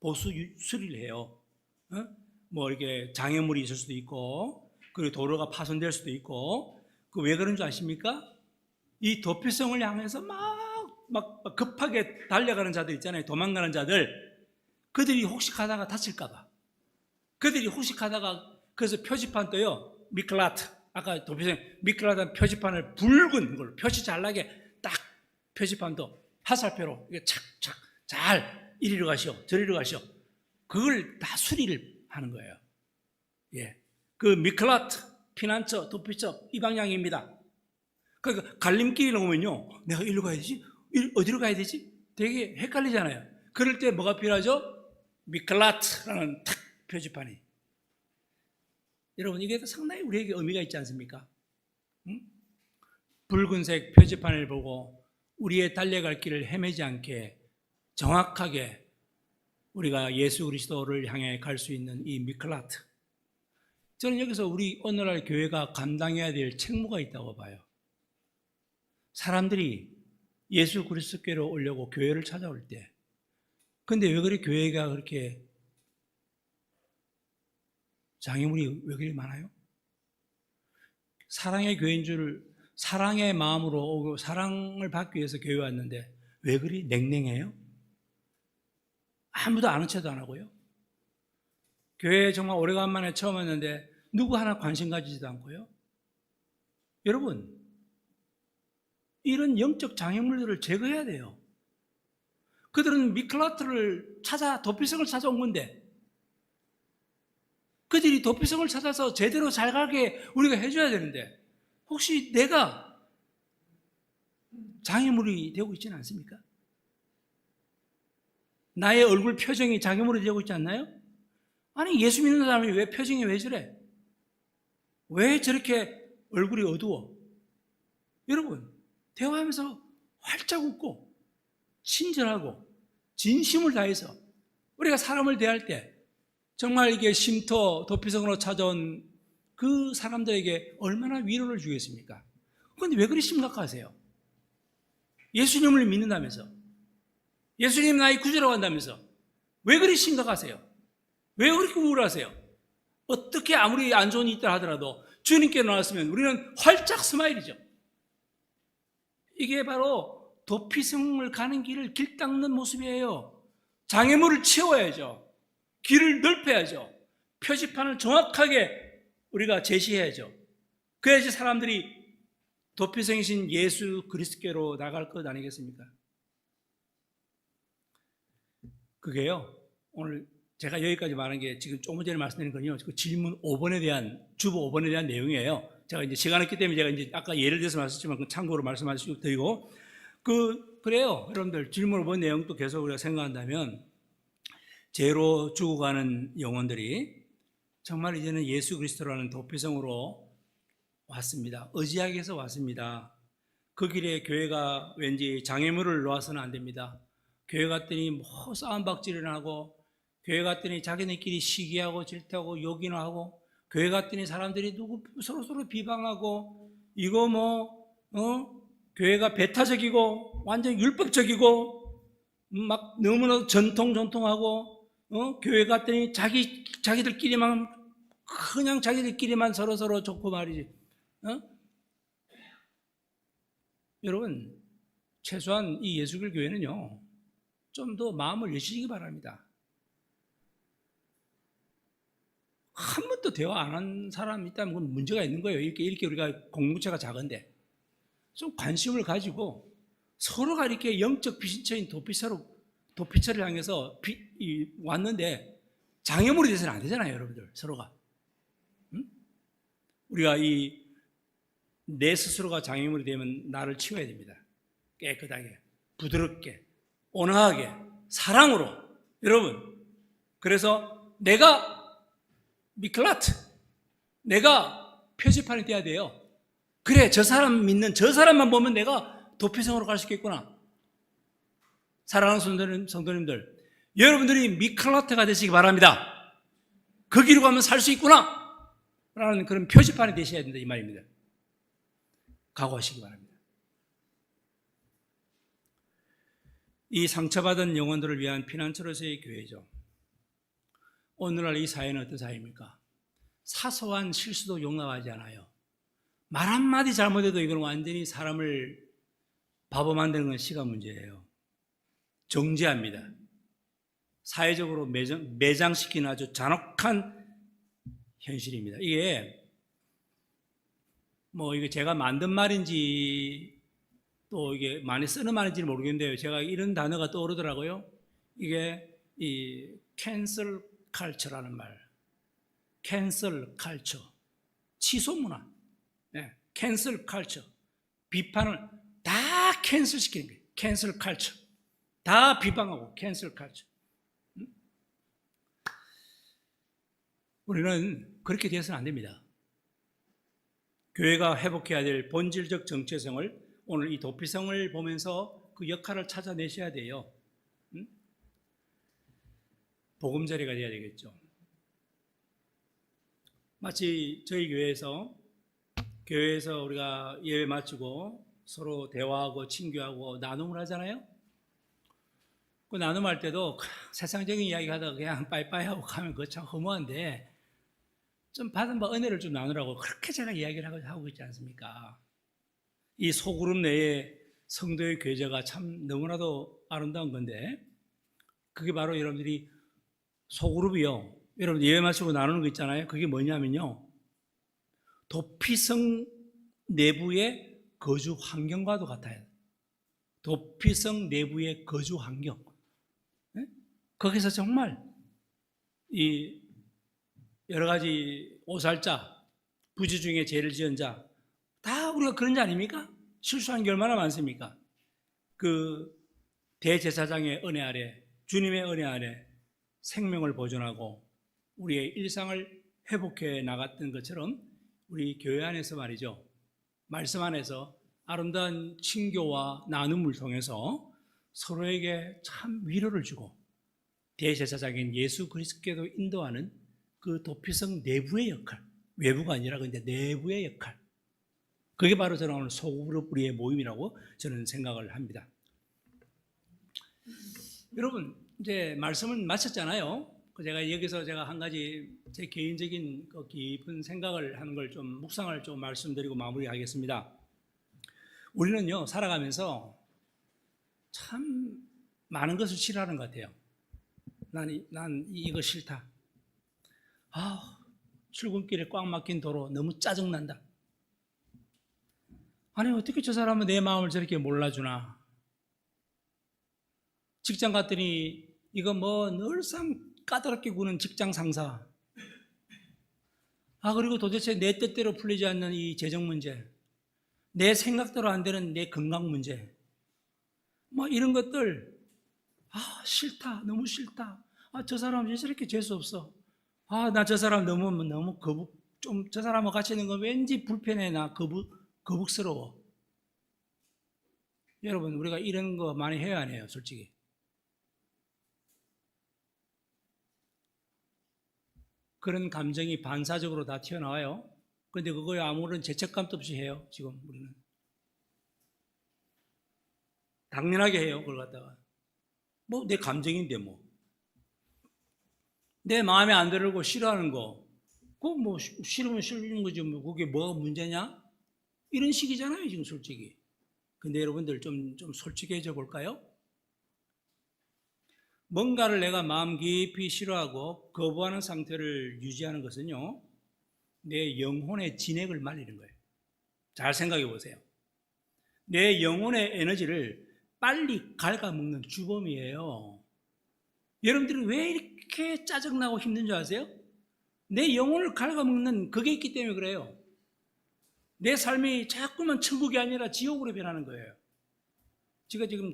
보수 수리를 해요. 뭐 이렇게 장애물이 있을 수도 있고, 그리고 도로가 파손될 수도 있고. 그 왜 그런 줄 아십니까? 이 도피성을 향해서 막 급하게 달려가는 자들 있잖아요. 도망가는 자들. 그들이 혹시 가다가 다칠까봐. 그들이 혹시 가다가, 그래서 표지판도요, 미클라트, 아까 도피성 미클라트 표지판을 붉은 걸로 표시 잘 나게 딱 표지판도 화살표로 이게 착착 잘 이리로 가시오, 저리로 가시오. 그걸 다 수리를 하는 거예요. 예. 그 미클라트, 피난처, 도피처 이 방향입니다. 그러니까 갈림길이 나오면요, 내가 이리로 가야 되지? 어디로 가야 되지? 되게 헷갈리잖아요. 그럴 때 뭐가 필요하죠? 미클라트라는 탁 표지판이. 여러분, 이게 상당히 우리에게 의미가 있지 않습니까? 붉은색 표지판을 보고 우리의 달려갈 길을 헤매지 않게 정확하게 우리가 예수 그리스도를 향해 갈 수 있는 이 미클라트. 저는 여기서 우리 오늘날 교회가 감당해야 될 책무가 있다고 봐요. 사람들이 예수 그리스도께로 오려고 교회를 찾아올 때, 근데 왜 그래 교회가 그렇게 장애물이 왜 그리 많아요? 사랑의 교회인 줄, 사랑의 마음으로 오고 사랑을 받기 위해서 교회 왔는데 왜 그리 냉랭해요? 아무도 아는 체도 안 하고요. 교회에 정말 오래간만에 처음 왔는데 누구 하나 관심 가지지도 않고요. 여러분, 이런 영적 장애물들을 제거해야 돼요. 그들은 미클라트를 찾아 도피성을 찾아온 건데, 그들이 도피성을 찾아서 제대로 잘 가게 우리가 해줘야 되는데, 혹시 내가 장애물이 되고 있지는 않습니까? 나의 얼굴 표정이 장애물이 되고 있지 않나요? 아니, 예수 믿는 사람이 왜 표정이 왜 저래? 왜 저렇게 얼굴이 어두워? 여러분, 대화하면서 활짝 웃고 친절하고 진심을 다해서 우리가 사람을 대할 때 정말 이게 쉼터 도피성으로 찾아온 그 사람들에게 얼마나 위로를 주겠습니까? 그런데 왜 그리 심각하세요? 예수님을 믿는다면서, 예수님 나의 구주라고 한다면서 왜 그리 심각하세요? 왜 그렇게 우울하세요? 어떻게 아무리 안 좋은 일이 있다 하더라도 주님께 나왔으면 우리는 활짝 스마일이죠. 이게 바로 도피성을 가는 길을 길 닦는 모습이에요. 장애물을 치워야죠. 길을 넓혀야죠. 표지판을 정확하게 우리가 제시해야죠. 그래야지 사람들이 도피성이신 예수 그리스도께로 나갈 것 아니겠습니까? 그게요, 오늘 제가 여기까지 말한 게 지금 조금 전에 말씀드린 건요, 그 질문 5번에 대한, 주보 5번에 대한 내용이에요. 제가 이제 시간 없기 때문에 제가 이제 아까 예를 들어서 말씀했지만 그 참고로 말씀하시고 드리고, 그래요. 여러분들 질문 5번 내용도 계속 우리가 생각한다면, 죄로 죽어가는 영혼들이 정말 이제는 예수 그리스도라는 도피성으로 왔습니다. 의지하기 위해서 왔습니다. 그 길에 교회가 왠지 장애물을 놓아서는 안 됩니다. 교회 갔더니 뭐 싸움박질을 하고, 교회 갔더니 자기네끼리 시기하고 질투하고 욕이나 하고, 교회 갔더니 사람들이 누구 서로 비방하고, 이거 교회가 배타적이고 완전 율법적이고 막 너무나도 전통하고, 교회 갔더니 자기들끼리만 그냥 자기들끼리만 서로 좋고 말이지. 여러분, 최소한 이 예수길 교회는요, 좀 더 마음을 여시기 바랍니다. 한 번도 대화 안 한 사람이 있다면 그건 문제가 있는 거예요. 이렇게 우리가 공동체가 작은데 좀 관심을 가지고 서로가 이렇게 영적 비신처인 도피처를 향해서 왔는데 장애물이 돼서는 안 되잖아요, 여러분들. 서로가. 우리가 내 스스로가 장애물이 되면 나를 치워야 됩니다. 깨끗하게, 부드럽게, 온화하게, 사랑으로. 여러분, 그래서 내가 미클라트, 내가 표지판이 돼야 돼요. 그래, 저 사람 믿는 저 사람만 보면 내가 도피성으로 갈 수 있겠구나. 사랑하는 성도님들, 여러분들이 미클라트가 되시기 바랍니다. 거기로 가면 살 수 있구나 라는 그런 표지판이 되셔야 된다, 이 말입니다. 각오하시기 바랍니다. 이 상처받은 영혼들을 위한 피난처로서의 교회죠. 오늘날 이 사회는 어떤 사회입니까? 사소한 실수도 용납하지 않아요. 말 한마디 잘못해도 이건 완전히 사람을 바보 만드는 건 시간 문제예요. 정죄합니다. 사회적으로 매장시키는 아주 잔혹한 현실입니다. 이게 이게 제가 만든 말인지 또 이게 많이 쓰는 말인지는 모르겠는데요. 제가 이런 단어가 떠오르더라고요. 이게 이 캔슬 칼처라는 말. 캔슬 칼처. 취소 문화. 네. 캔슬 칼처. 비판을 다 캔슬시키는 거예요. 캔슬 칼처. 다 비방하고 캔슬 칼처. 우리는 그렇게 되어서는 안 됩니다. 교회가 회복해야 될 본질적 정체성을 오늘 이 도피성을 보면서 그 역할을 찾아내셔야 돼요. 보금자리가 돼야 되겠죠. 마치 저희 교회에서 우리가 예배 마치고 서로 대화하고 친교하고 나눔을 하잖아요. 그 나눔할 때도 세상적인 이야기 하다가 그냥 빠이빠이 하고 가면 그거 참 허무한데 좀 받은 바 은혜를 좀 나누라고 그렇게 제가 이야기를 하고 있지 않습니까? 이 소그룹 내에 성도의 교제가 참 너무나도 아름다운 건데 그게 바로 여러분들이 소그룹이요. 여러분 예배 마치고 나누는 거 있잖아요. 그게 뭐냐면요. 도피성 내부의 거주 환경과도 같아요. 도피성 내부의 거주 환경. 네? 거기서 정말 이 여러 가지 오살자, 부지 중에 죄를 지은 자, 다 우리가 그런 자 아닙니까? 실수한 게 얼마나 많습니까? 그 대제사장의 은혜 아래, 주님의 은혜 아래 생명을 보존하고 우리의 일상을 회복해 나갔던 것처럼 우리 교회 안에서 말이죠. 말씀 안에서 아름다운 친교와 나눔을 통해서 서로에게 참 위로를 주고 대제사장인 예수 그리스도께도 인도하는 그 도피성 내부의 역할, 외부가 아니라 근데 내부의 역할. 그게 바로 저는 오늘 소그룹 우리의 모임이라고 저는 생각을 합니다. 여러분, 이제 말씀을 마쳤잖아요. 제가 여기서 한 가지 제 개인적인 깊은 생각을 하는 걸 좀 묵상을 좀 말씀드리고 마무리하겠습니다. 우리는요, 살아가면서 참 많은 것을 싫어하는 것 같아요. 난 이거 싫다. 출근길에 꽉 막힌 도로 너무 짜증난다. 아니, 어떻게 저 사람은 내 마음을 저렇게 몰라주나. 직장 갔더니 이거 늘상 까다롭게 구는 직장 상사. 그리고 도대체 내 뜻대로 풀리지 않는 이 재정 문제. 내 생각대로 안 되는 내 건강 문제. 이런 것들. 싫다. 너무 싫다. 저 사람 왜 저렇게 재수 없어. 나 저 사람 너무 저 사람하고 같이 있는 거 왠지 불편해. 나 거북스러워. 여러분, 우리가 이런 거 많이 해야 안 해요, 솔직히. 그런 감정이 반사적으로 다 튀어나와요. 그런데 그거에 아무런 죄책감도 없이 해요, 지금 우리는. 당연하게 해요, 그걸 갖다가. 내 감정인데 내 마음에 안 들고 싫어하는 거, 그거 싫으면 싫은 거지, 그게 뭐가 문제냐? 이런 식이잖아요, 지금 솔직히. 근데 여러분들 좀 솔직해져 볼까요? 뭔가를 내가 마음 깊이 싫어하고 거부하는 상태를 유지하는 것은요, 내 영혼의 진액을 말리는 거예요. 잘 생각해 보세요. 내 영혼의 에너지를 빨리 갉아먹는 주범이에요. 여러분들이 왜 이렇게 짜증나고 힘든 줄 아세요? 내 영혼을 갉아먹는 그게 있기 때문에 그래요. 내 삶이 자꾸만 천국이 아니라 지옥으로 변하는 거예요.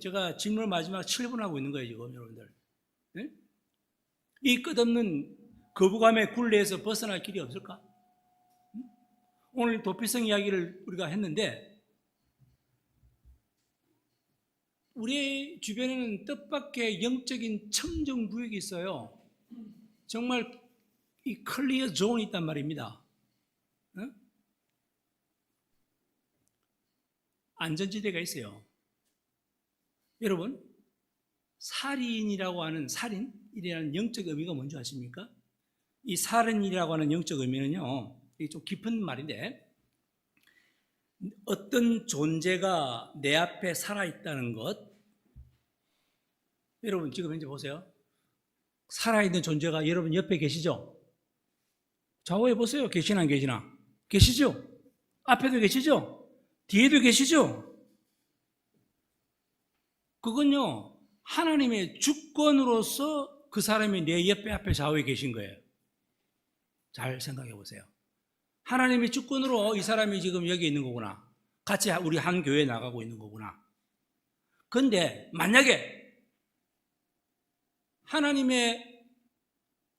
제가 질문 마지막 7분 하고 있는 거예요, 지금 여러분들. 네? 이 끝없는 거부감의 굴레에서 벗어날 길이 없을까? 오늘 도피성 이야기를 우리가 했는데, 우리 주변에는 뜻밖의 영적인 청정구역이 있어요. 정말 이 클리어 존이 있단 말입니다. 응? 안전지대가 있어요. 여러분, 살인이라고 하는 살인이라는 영적 의미가 뭔지 아십니까? 이 살인이라고 하는 영적 의미는요, 이게 좀 깊은 말인데, 어떤 존재가 내 앞에 살아있다는 것. 여러분 지금 현재 보세요. 살아있는 존재가 여러분 옆에 계시죠? 좌우에 보세요. 계시나 안 계시나? 계시죠? 앞에도 계시죠? 뒤에도 계시죠? 그건요, 하나님의 주권으로서 그 사람이 내 옆에 앞에 좌우에 계신 거예요. 잘 생각해 보세요. 하나님의 주권으로 이 사람이 지금 여기 있는 거구나. 같이 우리 한 교회에 나가고 있는 거구나. 그런데 만약에 하나님의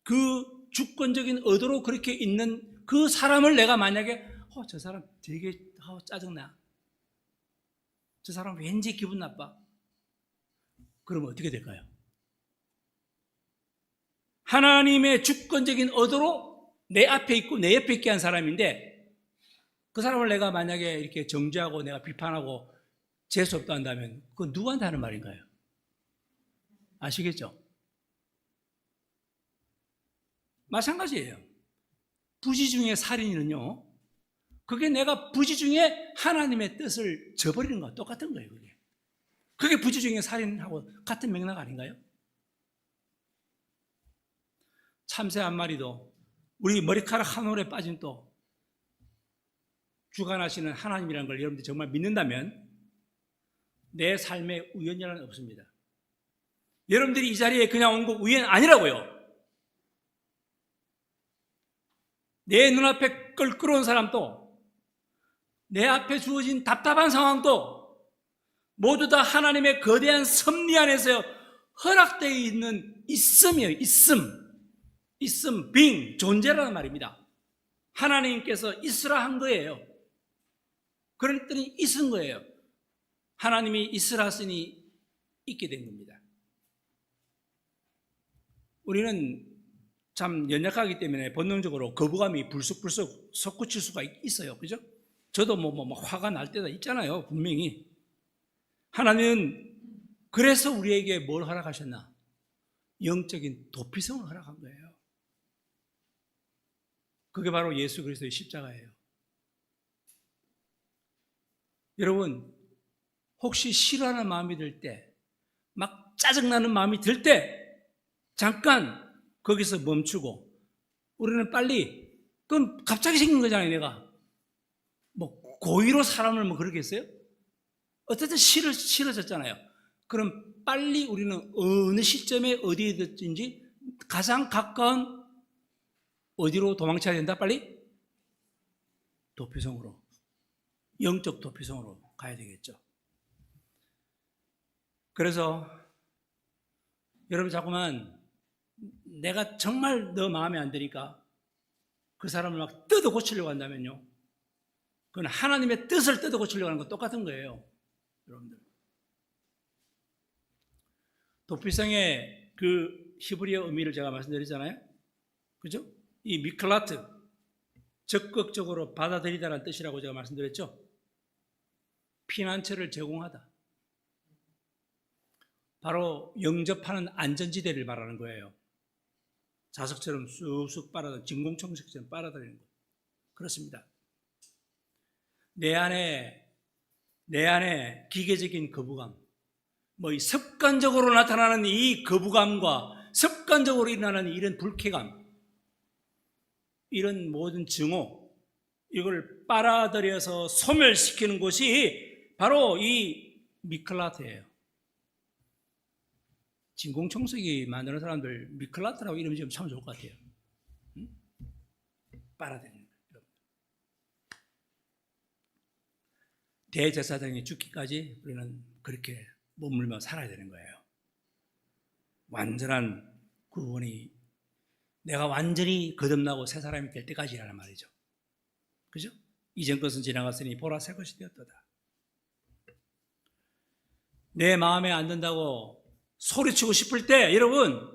그 주권적인 의도로 그렇게 있는 그 사람을 내가 만약에 저 사람 되게 짜증나. 저 사람 왠지 기분 나빠. 그러면 어떻게 될까요? 하나님의 주권적인 의도로 내 앞에 있고 내 옆에 있게 한 사람인데 그 사람을 내가 만약에 이렇게 정죄하고 내가 비판하고 재수없다 한다면 그건 누구한테 하는 말인가요? 아시겠죠? 마찬가지예요. 부지 중에 살인은요, 그게 내가 부지 중에 하나님의 뜻을 저버리는 거와 똑같은 거예요. 그게 부지 중에 살인하고 같은 맥락 아닌가요? 참새 한 마리도 우리 머리카락 한 올에 빠진 또 주관하시는 하나님이라는 걸 여러분들이 정말 믿는다면 내 삶에 우연이라는 없습니다. 여러분들이 이 자리에 그냥 온 거 우연 아니라고요. 내 눈앞에 끌끌어온 사람도, 내 앞에 주어진 답답한 상황도 모두 다 하나님의 거대한 섭리 안에서 허락되어 있는 있음이에요. 있음, being, 존재라는 말입니다. 하나님께서 있으라 한 거예요. 그랬더니 있은 거예요. 하나님이 있으라 하시니 있게 된 겁니다. 우리는 참 연약하기 때문에 본능적으로 거부감이 불쑥불쑥 솟구칠 수가 있어요. 그죠? 저도 화가 날 때가 있잖아요. 분명히. 하나님은 그래서 우리에게 뭘 허락하셨나? 영적인 도피성을 허락한 거예요. 그게 바로 예수 그리스도의 십자가예요. 여러분, 혹시 싫어하는 마음이 들 때, 막 짜증나는 마음이 들 때, 잠깐 거기서 멈추고, 우리는 빨리, 그럼 갑자기 생긴 거잖아요, 내가. 고의로 사람을 그러겠어요? 어쨌든 싫어졌잖아요. 그럼 빨리 우리는 어느 시점에 어디에 든지 가장 가까운 어디로 도망쳐야 된다, 빨리? 도피성으로. 영적 도피성으로 가야 되겠죠. 그래서 여러분 자꾸만 내가 정말 너 마음에 안 드니까 그 사람을 막 뜯어 고치려고 한다면요, 그건 하나님의 뜻을 뜯어 고치려고 하는 거 똑같은 거예요. 여러분들, 도피성의 그 히브리어 의미를 제가 말씀드렸잖아요. 그죠? 이 미클라트, 적극적으로 받아들이다라는 뜻이라고 제가 말씀드렸죠. 피난처를 제공하다. 바로 영접하는 안전지대를 말하는 거예요. 자석처럼 쑥쑥 진공청소기처럼 빨아들이는 것. 그렇습니다. 내 안에 기계적인 거부감, 이 습관적으로 나타나는 이 거부감과 습관적으로 일어나는 이런 불쾌감, 이런 모든 증오, 이걸 빨아들여서 소멸시키는 곳이 바로 이 미클라트예요. 진공청소기 만드는 사람들 미클라트라고 이름 지으면 참 좋을 것 같아요. 응? 빨아들이는 거. 대제사장이 죽기까지 우리는 그렇게 머물며 살아야 되는 거예요. 완전한 구원이 내가 완전히 거듭나고 새 사람이 될 때까지라는 말이죠. 그죠? 이전 것은 지나갔으니 보라 새 것이 되었도다. 내 마음에 안 든다고 소리치고 싶을 때 여러분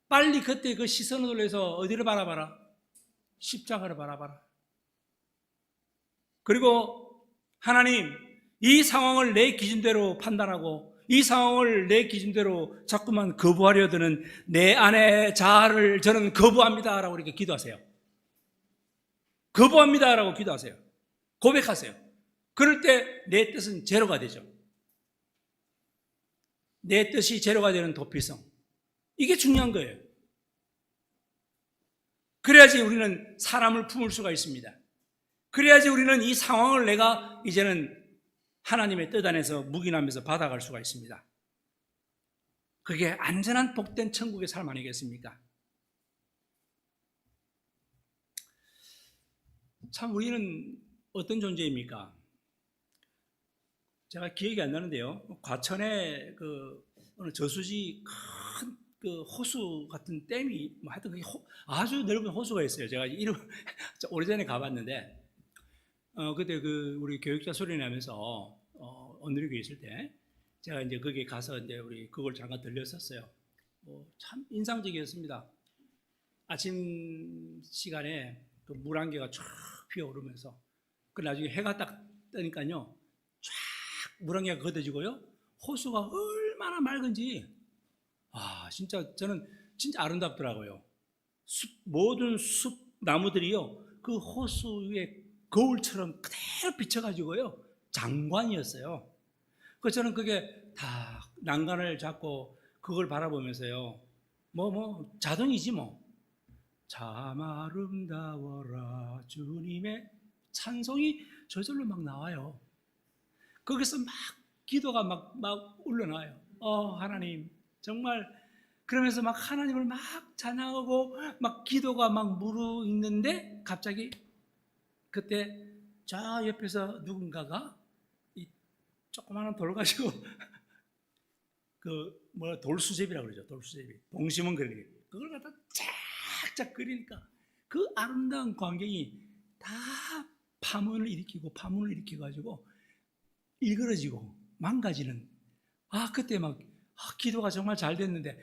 빨리 그때 그 시선을 돌려서 어디를 바라봐라? 십자가를 바라봐라. 그리고 하나님 이 상황을 내 기준대로 판단하고 이 상황을 내 기준대로 자꾸만 거부하려 드는 내 안의 자아를 저는 거부합니다 라고 이렇게 기도하세요. 거부합니다 라고 기도하세요. 고백하세요. 그럴 때 내 뜻은 제로가 되죠. 내 뜻이 제로가 되는 도피성. 이게 중요한 거예요. 그래야지 우리는 사람을 품을 수가 있습니다. 그래야지 우리는 이 상황을 내가 이제는 하나님의 뜻 안에서 묵인하면서 받아갈 수가 있습니다. 그게 안전한 복된 천국의 삶 아니겠습니까? 참 우리는 어떤 존재입니까? 제가 기억이 안 나는데요. 과천에 어느 저수지 큰 그 호수 같은 댐이 하여튼 아주 넓은 호수가 있어요. 제가 이름 오래전에 가봤는데 그때 우리 교육자 소리 나면서 언니교회 있을 때 제가 이제 거기에 가서 이제 우리 그걸 잠깐 들렸었어요. 참 인상적이었습니다. 아침 시간에 그 물안개가 쫙 피어오르면서 그 나중에 해가 딱 뜨니까요. 쫙 물안개가 걷어지고요. 호수가 얼마나 맑은지 진짜 저는 진짜 아름답더라고요. 모든 숲 나무들이요. 그 호수 위에 거울처럼 그대로 비쳐가지고요. 장관이었어요. 그래서 저는 그게 다 난간을 잡고 그걸 바라보면서요. 자동이지 뭐. 참 아름다워라 주님의 찬송이 저절로 막 나와요. 거기서 막 기도가 막 올라나요. 하나님 정말 그러면서 막 하나님을 막 찬양하고 막 기도가 막 무르익는데 갑자기 그때 저 옆에서 누군가가 이 조그마한 돌 가지고 돌수제비라고 그러죠. 돌수제비. 동심은 그러니 그걸 갖다 쫙쫙 그리니까 그 아름다운 광경이 다 파문을 일으키고 가지고 일그러지고 망가지는 그때 막 기도가 정말 잘 됐는데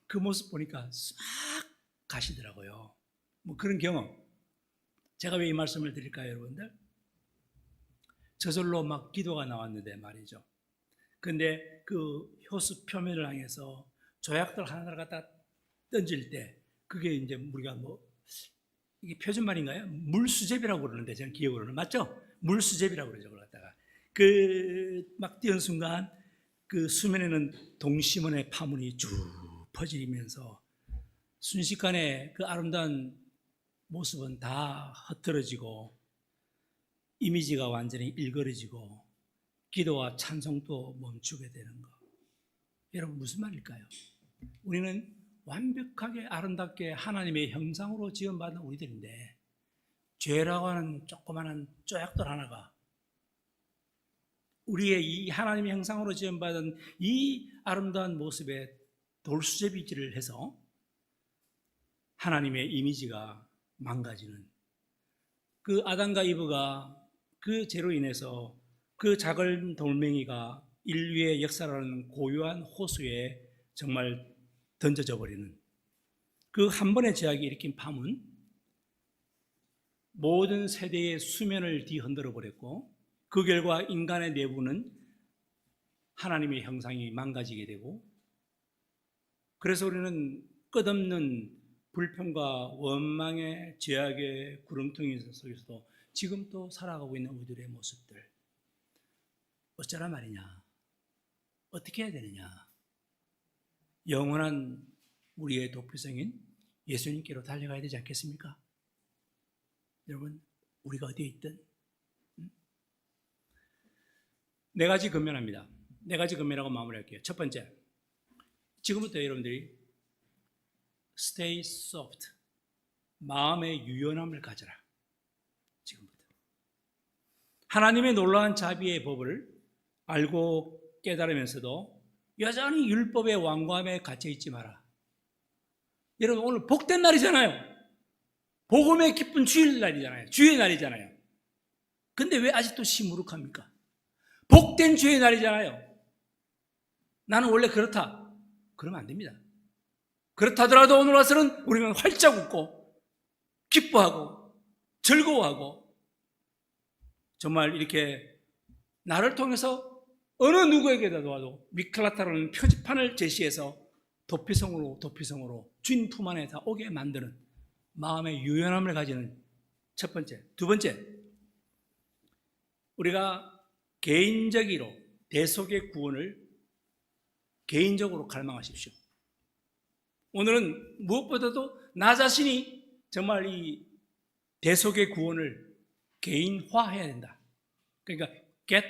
그 모습 보니까 싹 가시더라고요. 그런 경험. 제가 왜 이 말씀을 드릴까요, 여러분들? 저절로 막 기도가 나왔는데 말이죠. 근데 그 효수 표면을 향해서 조약들 하나를 갖다 던질 때 그게 이제 우리가 이게 표준말인가요? 물수제비라고 그러는데 저는 기억으로는 맞죠? 물수제비라고 그러죠. 그걸 갖다가 막 띄운 순간 그 수면에는 동심원의 파문이 쭉 퍼지면서 순식간에 그 아름다운 모습은 다 흐트러지고 이미지가 완전히 일그러지고 기도와 찬송도 멈추게 되는 것. 여러분 무슨 말일까요? 우리는 완벽하게 아름답게 하나님의 형상으로 지음받은 우리들인데 죄라고 하는 조그마한 쪼약돌 하나가 우리의 이 하나님의 형상으로 지음받은 이 아름다운 모습에 돌수제비질을 해서 하나님의 이미지가 망가지는 그 아담과 이브가 그 죄로 인해서 그 작은 돌멩이가 인류의 역사라는 고유한 호수에 정말 던져져 버리는 그 한 번의 죄악이 일으킨 파문, 모든 세대의 수면을 뒤흔들어 버렸고 그 결과 인간의 내부는 하나님의 형상이 망가지게 되고 그래서 우리는 끝없는 불평과 원망의 죄악의 구름통이 속에서도 지금 또 살아가고 있는 우리들의 모습들 어쩌란 말이냐? 어떻게 해야 되느냐? 영원한 우리의 도피성인 예수님께로 달려가야 되지 않겠습니까? 여러분 우리가 어디에 있든 네 가지 근면합니다. 네 가지 근면하고 마무리할게요. 첫 번째, 지금부터 여러분들이 stay soft, 마음의 유연함을 가져라. 지금부터 하나님의 놀라운 자비의 법을 알고 깨달으면서도 여전히 율법의 완고함에 갇혀 있지 마라. 여러분, 오늘 복된 날이잖아요. 복음의 기쁜 주일날이잖아요. 주의 날이잖아요. 근데 왜 아직도 시무룩합니까? 복된 주의 날이잖아요. 나는 원래 그렇다. 그러면 안 됩니다. 그렇다더라도 오늘 와서는 우리는 활짝 웃고 기뻐하고 즐거워하고 정말 이렇게 나를 통해서 어느 누구에게라도 미클라타라는 표지판을 제시해서 도피성으로 주인 품 안에 다 오게 만드는 마음의 유연함을 가지는 첫 번째. 두 번째, 우리가 개인적으로 대속의 구원을 개인적으로 갈망하십시오. 오늘은 무엇보다도 나 자신이 정말 이 대속의 구원을 개인화해야 된다. 그러니까 get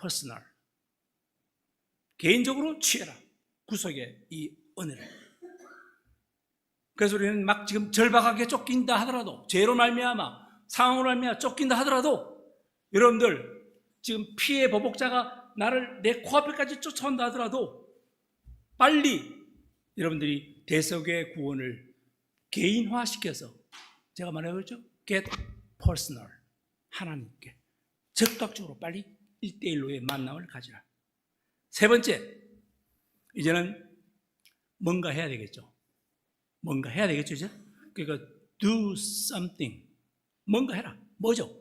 personal. 개인적으로 취해라. 구속의 이 은혜를. 그래서 우리는 막 지금 절박하게 쫓긴다 하더라도, 죄로 말미암아 상황으로 말미암아 쫓긴다 하더라도, 여러분들 지금 피해 보복자가 나를 내 코앞에까지 쫓아온다 하더라도 빨리 여러분들이 대속의 구원을 개인화시켜서, 제가 말해보죠, get personal, 하나님께 적극적으로 빨리 1대1로의 만남을 가지라. 세 번째, 이제는 뭔가 해야 되겠죠. 뭔가 해야 되겠죠, 이제? 그러니까 do something, 뭔가 해라. 뭐죠?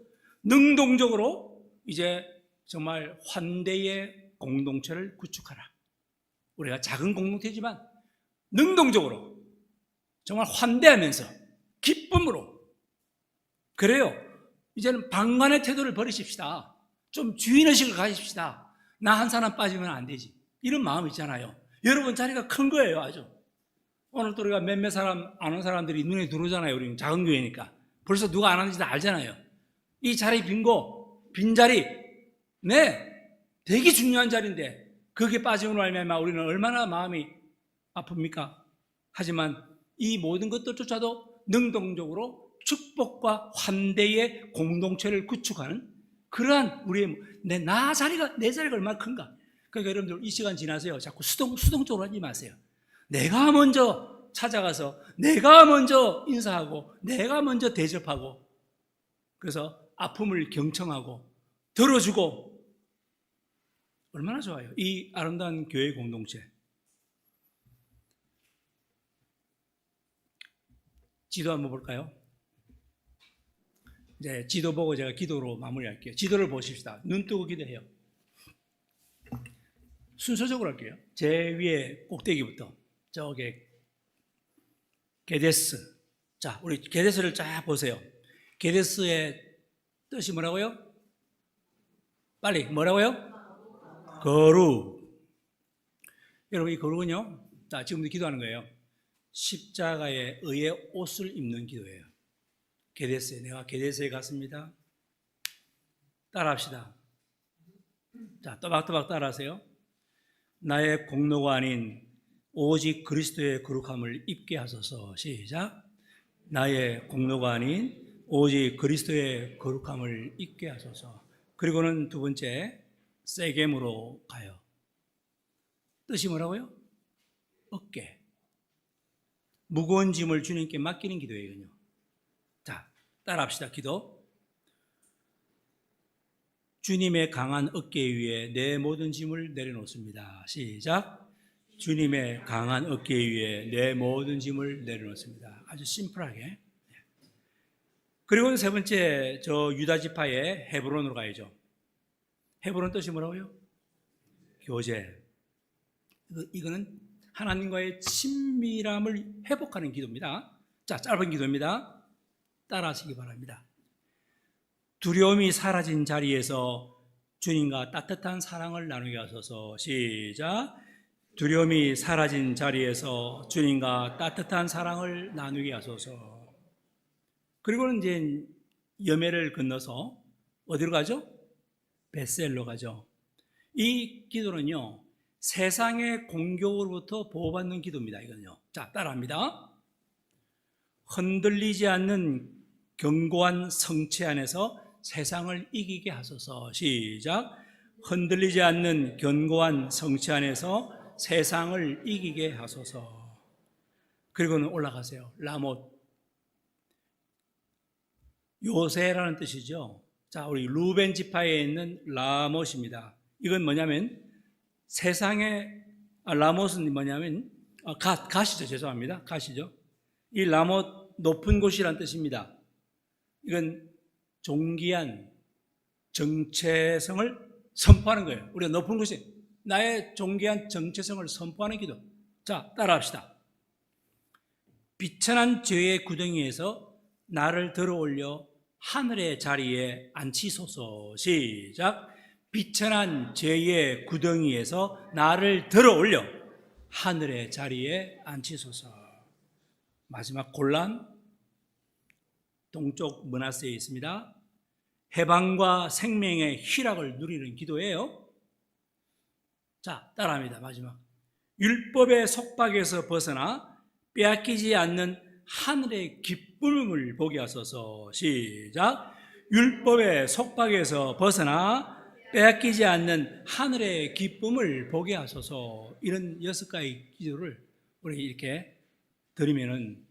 능동적으로 이제 정말 환대의 공동체를 구축하라. 우리가 작은 공동체지만 능동적으로 정말 환대하면서 기쁨으로. 그래요. 이제는 방관의 태도를 버리십시다. 좀 주인의식을 가지십시다. 나 한 사람 빠지면 안 되지. 이런 마음 있잖아요. 여러분 자리가 큰 거예요, 아주. 오늘 또 우리가 몇몇 사람, 아는 사람들이 눈에 들어오잖아요. 우리는 작은 교회니까. 벌써 누가 안 하는지 다 알잖아요. 이 자리 빈 자리, 네, 되게 중요한 자리인데 거기에 빠지면 말미암아 우리는 얼마나 마음이 아픕니까? 하지만 이 모든 것들조차도 능동적으로 축복과 환대의 공동체를 구축하는 그러한 우리의 내 자리가 얼마나 큰가. 그러니까 여러분들 이 시간 지나세요. 자꾸 수동적으로 하지 마세요. 내가 먼저 찾아가서 내가 먼저 인사하고 내가 먼저 대접하고 그래서 아픔을 경청하고 들어주고 얼마나 좋아요. 이 아름다운 교회 공동체. 지도 한번 볼까요? 이제 지도 보고 제가 기도로 마무리할게요. 지도를 보십시다. 눈 뜨고 기도해요. 순서적으로 할게요. 제 위에 꼭대기부터 저기 게데스. 자, 우리 게데스를 쫙 보세요. 게데스의 뜻이 뭐라고요? 빨리 뭐라고요? 거룩. 여러분 이 거룩은요, 자 지금도 기도하는 거예요. 십자가의 의의 옷을 입는 기도예요. 게데스에, 내가 게데스에 갔습니다. 따라합시다. 자, 또박또박 따라하세요. 나의 공로가 아닌 오직 그리스도의 거룩함을 입게 하소서. 시작. 나의 공로가 아닌 오직 그리스도의 거룩함을 입게 하소서. 그리고는 두 번째, 세겜으로 가요. 뜻이 뭐라고요? 어깨. 무거운 짐을 주님께 맡기는 기도예요. 자, 따라합시다. 기도. 주님의 강한 어깨 위에 내 모든 짐을 내려놓습니다. 시작. 주님의 강한 어깨 위에 내 모든 짐을 내려놓습니다. 아주 심플하게. 그리고 세 번째, 저 유다 지파의 헤브론으로 가야죠. 헤브론 뜻이 뭐라고요? 교제. 이거는 하나님과의 친밀함을 회복하는 기도입니다. 자, 짧은 기도입니다. 따라하시기 바랍니다. 두려움이 사라진 자리에서 주님과 따뜻한 사랑을 나누게 하소서. 시작. 두려움이 사라진 자리에서 주님과 따뜻한 사랑을 나누게 하소서. 그리고는 이제 여매를 건너서 어디로 가죠? 벳셀로 가죠. 이 기도는요, 세상의 공격으로부터 보호받는 기도입니다. 이건요. 자, 따라합니다. 흔들리지 않는 견고한 성체 안에서 세상을 이기게 하소서. 시작. 흔들리지 않는 견고한 성체 안에서 세상을 이기게 하소서. 그리고는 올라가세요. 라못. 요새라는 뜻이죠. 자, 우리 루벤 지파에 있는 라못입니다. 이건 뭐냐면 세상의 라못은 뭐냐면 갓이죠. 죄송합니다. 갓이죠. 이 라못 높은 곳이란 뜻입니다. 이건 존귀한 정체성을 선포하는 거예요. 우리가 높은 곳에 나의 존귀한 정체성을 선포하는 기도. 자, 따라합시다. 비천한 죄의 구덩이에서 나를 들어올려 하늘의 자리에 앉히소서. 시작. 비천한 죄의 구덩이에서 나를 들어올려 하늘의 자리에 앉히소서. 마지막 곤란, 동쪽 므낫세에 있습니다. 해방과 생명의 희락을 누리는 기도예요. 자, 따라합니다. 마지막. 율법의 속박에서 벗어나 빼앗기지 않는 하늘의 기쁨을 보게 하소서. 시작. 율법의 속박에서 벗어나 빼앗기지 않는 하늘의 기쁨을 보게 하소서. 이런 6가지 기도를 우리 이렇게 드리면은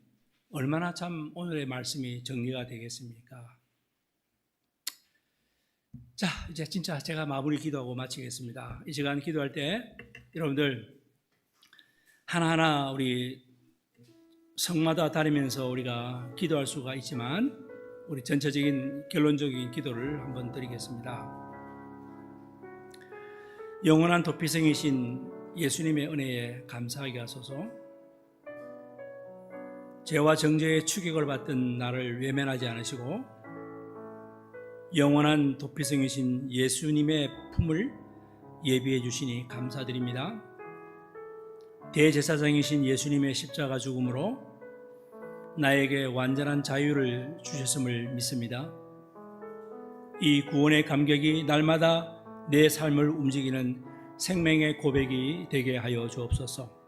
얼마나 참 오늘의 말씀이 정리가 되겠습니까? 자, 이제 진짜 제가 마무리 기도하고 마치겠습니다. 이 시간 기도할 때 여러분들 하나하나 우리 성마다 다니면서 우리가 기도할 수가 있지만 우리 전체적인 결론적인 기도를 한번 드리겠습니다. 영원한 도피성이신 예수님의 은혜에 감사하게 하소서. 죄와 정죄의 추격을 받던 나를 외면하지 않으시고 영원한 도피성이신 예수님의 품을 예비해 주시니 감사드립니다. 대제사장이신 예수님의 십자가 죽음으로 나에게 완전한 자유를 주셨음을 믿습니다. 이 구원의 감격이 날마다 내 삶을 움직이는 생명의 고백이 되게 하여 주옵소서.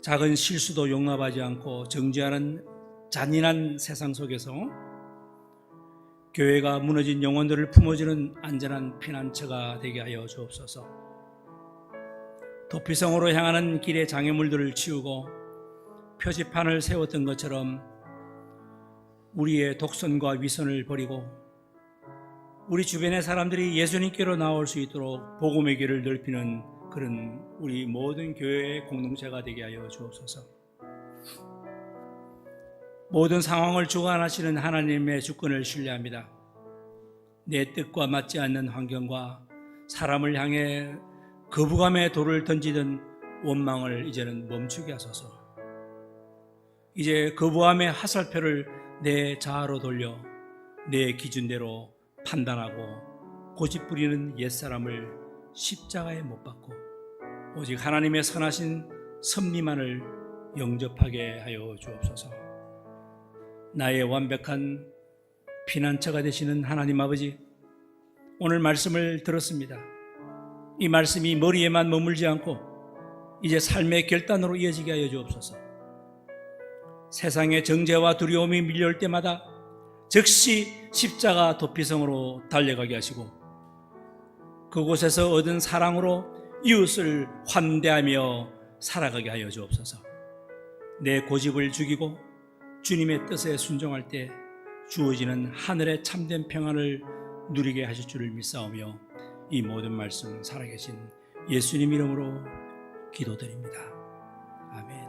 작은 실수도 용납하지 않고 정죄하는 잔인한 세상 속에서 교회가 무너진 영혼들을 품어주는 안전한 피난처가 되게 하여 주옵소서. 도피성으로 향하는 길의 장애물들을 치우고 표지판을 세웠던 것처럼 우리의 독선과 위선을 버리고 우리 주변의 사람들이 예수님께로 나올 수 있도록 복음의 길을 넓히는 그런 우리 모든 교회의 공동체가 되게 하여 주옵소서. 모든 상황을 주관하시는 하나님의 주권을 신뢰합니다. 내 뜻과 맞지 않는 환경과 사람을 향해 거부감의 돌을 던지던 원망을 이제는 멈추게 하소서. 이제 거부함의 화살표를 내 자아로 돌려 내 기준대로 판단하고 고집부리는 옛사람을 십자가에 못 박고 오직 하나님의 선하신 섭리만을 영접하게 하여 주옵소서. 나의 완벽한 피난처가 되시는 하나님 아버지, 오늘 말씀을 들었습니다. 이 말씀이 머리에만 머물지 않고 이제 삶의 결단으로 이어지게 하여 주옵소서. 세상의 정죄와 두려움이 밀려올 때마다 즉시 십자가 도피성으로 달려가게 하시고 그곳에서 얻은 사랑으로 이웃을 환대하며 살아가게 하여 주옵소서. 내 고집을 죽이고 주님의 뜻에 순종할 때 주어지는 하늘의 참된 평안을 누리게 하실 줄을 믿사오며 이 모든 말씀 살아계신 예수님 이름으로 기도드립니다. 아멘.